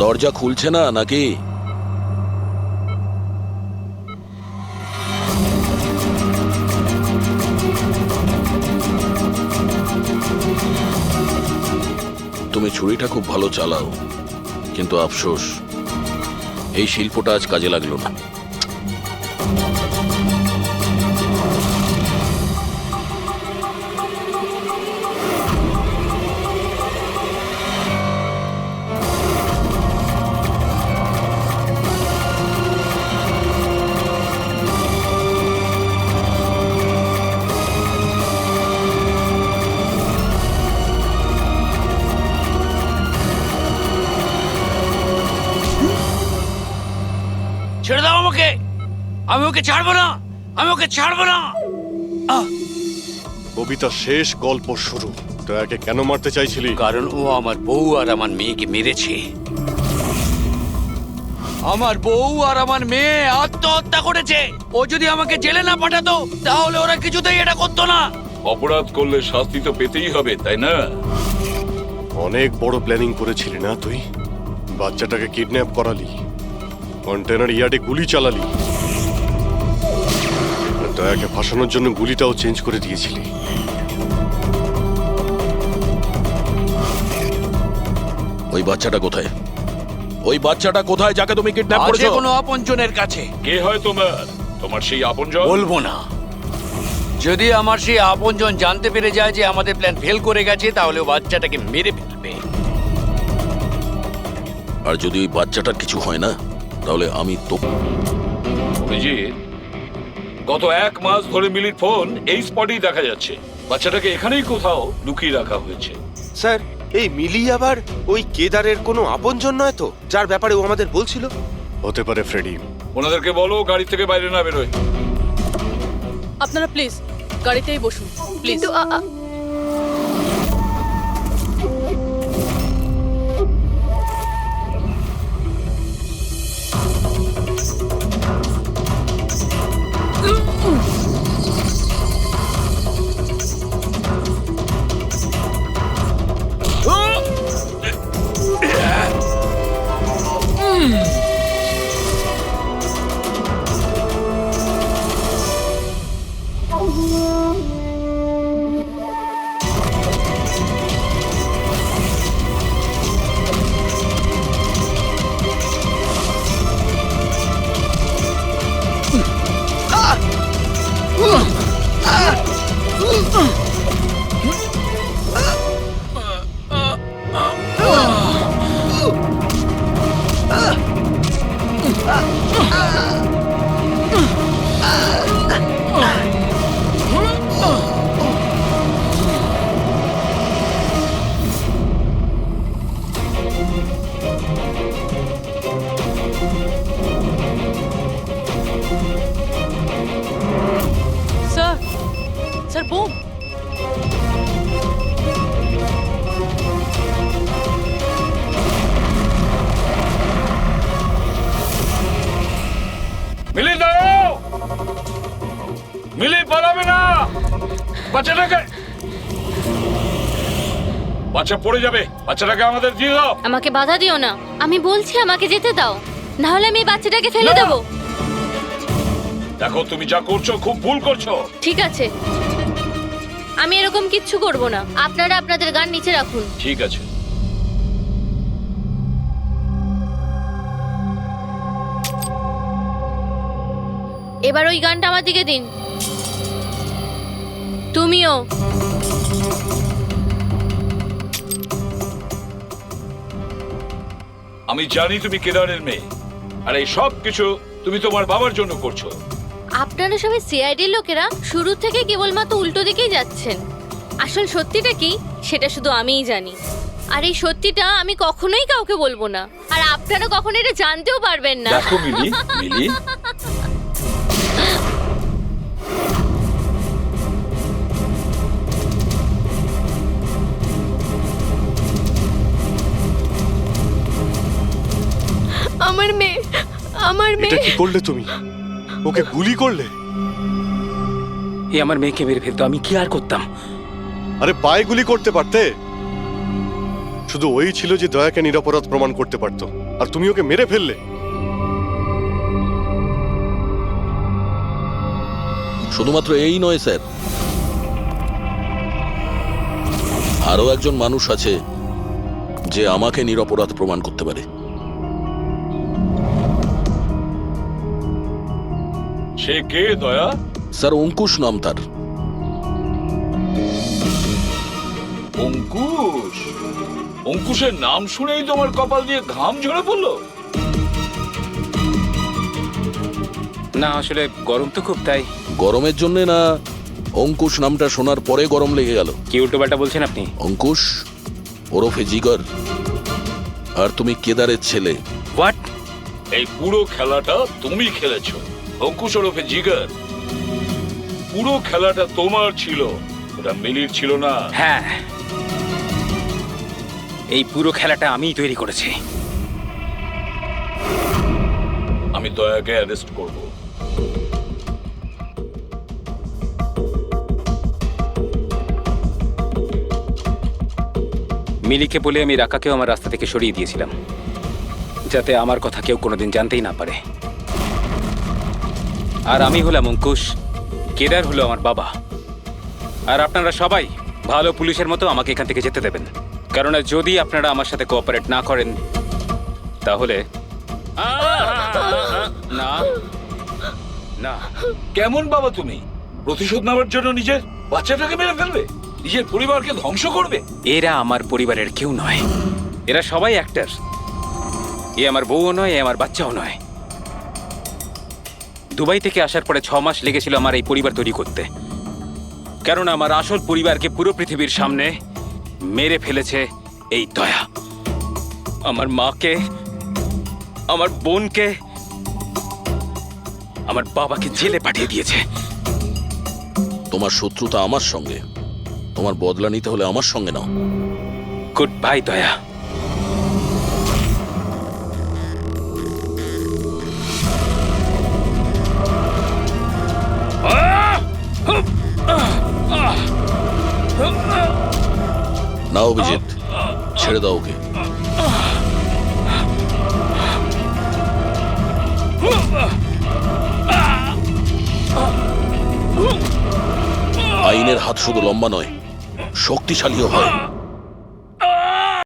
Speaker 7: দরজা খুলছে না নাকি? তুমি ছুরিটা খুব ভালো চালাও, কিন্তু আফসোস এই শিল্পটা আজ কাজে লাগলো না।
Speaker 17: ছেড়ে দাও আমাকে, আমি ওকে ছাড়বো না, আমি ওকে ছাড়বো না।
Speaker 5: কবিতা শেষ, গল্প শুরু। দয়াকে কেন মারতে চাইছিলি?
Speaker 17: কারণ ও আমার বউ আর আমার মেয়েকে মেরেছে। আমার বউ আর আমার মেয়ে আত্মহত্যা করেছে। ও যদি আমাকে জেলে না পাঠাতো তাহলে ওরা কিছুতেই এটা করতো না।
Speaker 4: অপরাধ করলে শাস্তি তো পেতেই হবে, তাই না?
Speaker 5: অনেক বড় প্ল্যানিং করেছিলি না তুই? বাচ্চাটাকে কিডন্যাপ করালি, কন্টেনার ইয়ার্ডে গুলি চালালি, আর দয়াকে ফাঁসানোর জন্য গুলিটাও চেঞ্জ করে দিয়েছিলি।
Speaker 7: ওই বাচ্চাটা কোথায়? ওই বাচ্চাটা কোথায় যাকে তুমি কিডন্যাপ
Speaker 17: আছে
Speaker 7: করেছো?
Speaker 17: কোনো আপনজনের কাছে।
Speaker 4: কে হয় তোমার সেই আপনজন?
Speaker 17: বলবো না। যদি আমার সেই আপনজন জানতে পেরে যায় যে আমাদের প্ল্যান ফেল করে গেছে তাহলে ও বাচ্চাটাকে মেরে ফেলবে।
Speaker 7: আর যদি ওই বাচ্চাটার কিছু হয় না তাহলে আমি তো।
Speaker 4: অভিজিৎ, গত 1 মাস ধরে মিলির ফোন এই স্পটেই দেখা যাচ্ছে। বাচ্চাটাকে এখানেই কোথাও লুকিয়ে রাখা হয়েছে।
Speaker 6: স্যার, এই মিলি আবার ওই কেদারের কোনো আপনজন নয় তো, যার ব্যাপারে ও আমাদের বলছিল?
Speaker 5: হতে পারে ফ্রেডি।
Speaker 4: ওনাদেরকে বলো গাড়ি থেকে বাইরে না বেরোয়।
Speaker 9: আপনারা প্লিজ গাড়িতেই বসুন প্লিজ।
Speaker 2: কিন্তু
Speaker 9: স্যার বোম।
Speaker 4: মিলি দাও, মিলি পালাবে না। বাচ্চাটাকে, বাচ্চা পড়ে যাবে। বাচ্চাটাকে আমাদের দিয়ে দাও।
Speaker 20: আমাকে বাধা দিও না, আমি বলছি আমাকে যেতে দাও, না হলে আমি বাচ্চাটাকে ফেলে দেব।
Speaker 4: দেখো তুমি যা করছো খুব ভুল করছো।
Speaker 20: ঠিক আছে, আমি এরকম কিচ্ছু করব না। আপনারা আপনাদের গান নিচে রাখুন।
Speaker 4: ঠিক আছে।
Speaker 20: এবার ওই গানটা আমার দিকে দিন। তুমিও।
Speaker 4: আমি জানি তুমি কেদারের মেয়ে, আর এই সব কিছু তুমি তোমার বাবার জন্য করছো।
Speaker 20: আপনারা সবাই সিআইডির লোকেরা শুরু থেকে কেবলমাত্র উল্টো দিকেই যাচ্ছেন। আসল সত্যিটা কি সেটা শুধু আমিই জানি, আর এই সত্যিটা আমি কখনোই কাউকে বলবো না, আর আপনারা কখনো এটা জানতেও পারবেন না।
Speaker 4: দেখো মিলি, মিলি
Speaker 2: আমার মেয়ে, আমার
Speaker 5: এটা
Speaker 2: মেয়ে।
Speaker 5: কি করলে তুমি? ওকে গুলি করলে?
Speaker 12: এ আমার মেয়েকে মেরে ফেলতো, আমি কি আর করতাম?
Speaker 5: আরে পায়ে গুলি করতে পারতে। শুধু ওই ছিল যে দয়াকে নিরপরাধ প্রমাণ করতে পারতো, আর তুমি ওকে মেরে ফেললে।
Speaker 7: শুধুমাত্র এই নয় স্যার, আরো একজন মানুষ আছে যে আমাকে নিরপরাধ প্রমাণ করতে পারে।
Speaker 4: সে কে দয়া?
Speaker 7: স্যার অঙ্কুশ নাম তার।
Speaker 4: অঙ্কুশ? অঙ্কুশের নাম শুনেই তোমার কপাল দিয়ে ঘাম ঝরে পড়লো?
Speaker 12: না আসলে গরম তো খুব, তাই।
Speaker 7: গরমের জন্য না, অঙ্কুশ নামটা শোনার পরে গরম লেগে গেল।
Speaker 12: কি উল্টোপাল্টা বলছেন আপনি?
Speaker 7: অঙ্কুশ ওরফে জিগর, আর তুমি কেদারের ছেলে।
Speaker 12: হোয়াট?
Speaker 4: এই পুরো খেলাটা তুমি খেলেছো। অঙ্কুশ ওরফে জিগর, পুরো খেলাটা তোমার ছিল, ওটা মিলির ছিল না।
Speaker 12: হ্যাঁ, এই পুরো খেলাটা আমিই তৈরি করেছি।
Speaker 4: আমি দয়াকে অ্যারেস্ট করব।
Speaker 12: মিলিকে বলে আমি রাকাকেও আমার রাস্তা থেকে সরিয়ে দিয়েছিলাম, যাতে আমার কথা কেউ কোনোদিন জানতেই না পারে। আর আমি হলাম অঙ্কুশ, কেদার হলো আমার বাবা। আর আপনারা সবাই ভালো পুলিশের মতো আমাকে এখান থেকে যেতে দেবেন, কারণ যদি আপনারা আমার সাথে কোঅপারেট না করেন তাহলে না না।
Speaker 4: কেমন বাবা তুমি? প্রতিশোধ নেওয়ার জন্য নিজের বাচ্চাটাকে মেরে ফেলবে, নিজের পরিবারকে ধ্বংস করবে?
Speaker 12: এরা আমার পরিবারের কেউ নয়, এরা সবাই অ্যাক্টর। এ আমার বউও নয়, এ আমার বাচ্চাও নয়। দুবাই থেকে আসার পরে 6 মাস লেগেছিল আমার এই পরিবার তৈরি করতে, কারণ আমার আসল পরিবারকে পুরো পৃথিবীর সামনে মেরে ফেলেছে এই দয়া। আমার মাকে, আমার বোনকে, আমার বাবাকে জেলে পাঠিয়ে দিয়েছে।
Speaker 7: তোমার শত্রুতা আমার সঙ্গে, তোমার বদলা নিতে হলে আমার সঙ্গে নাও।
Speaker 12: গুড বাই দয়া।
Speaker 7: না অভিজিৎ, ছেড়ে দাও ওকে। আইনের হাত শুধু লম্বা নয়, শক্তিশালীও হয়।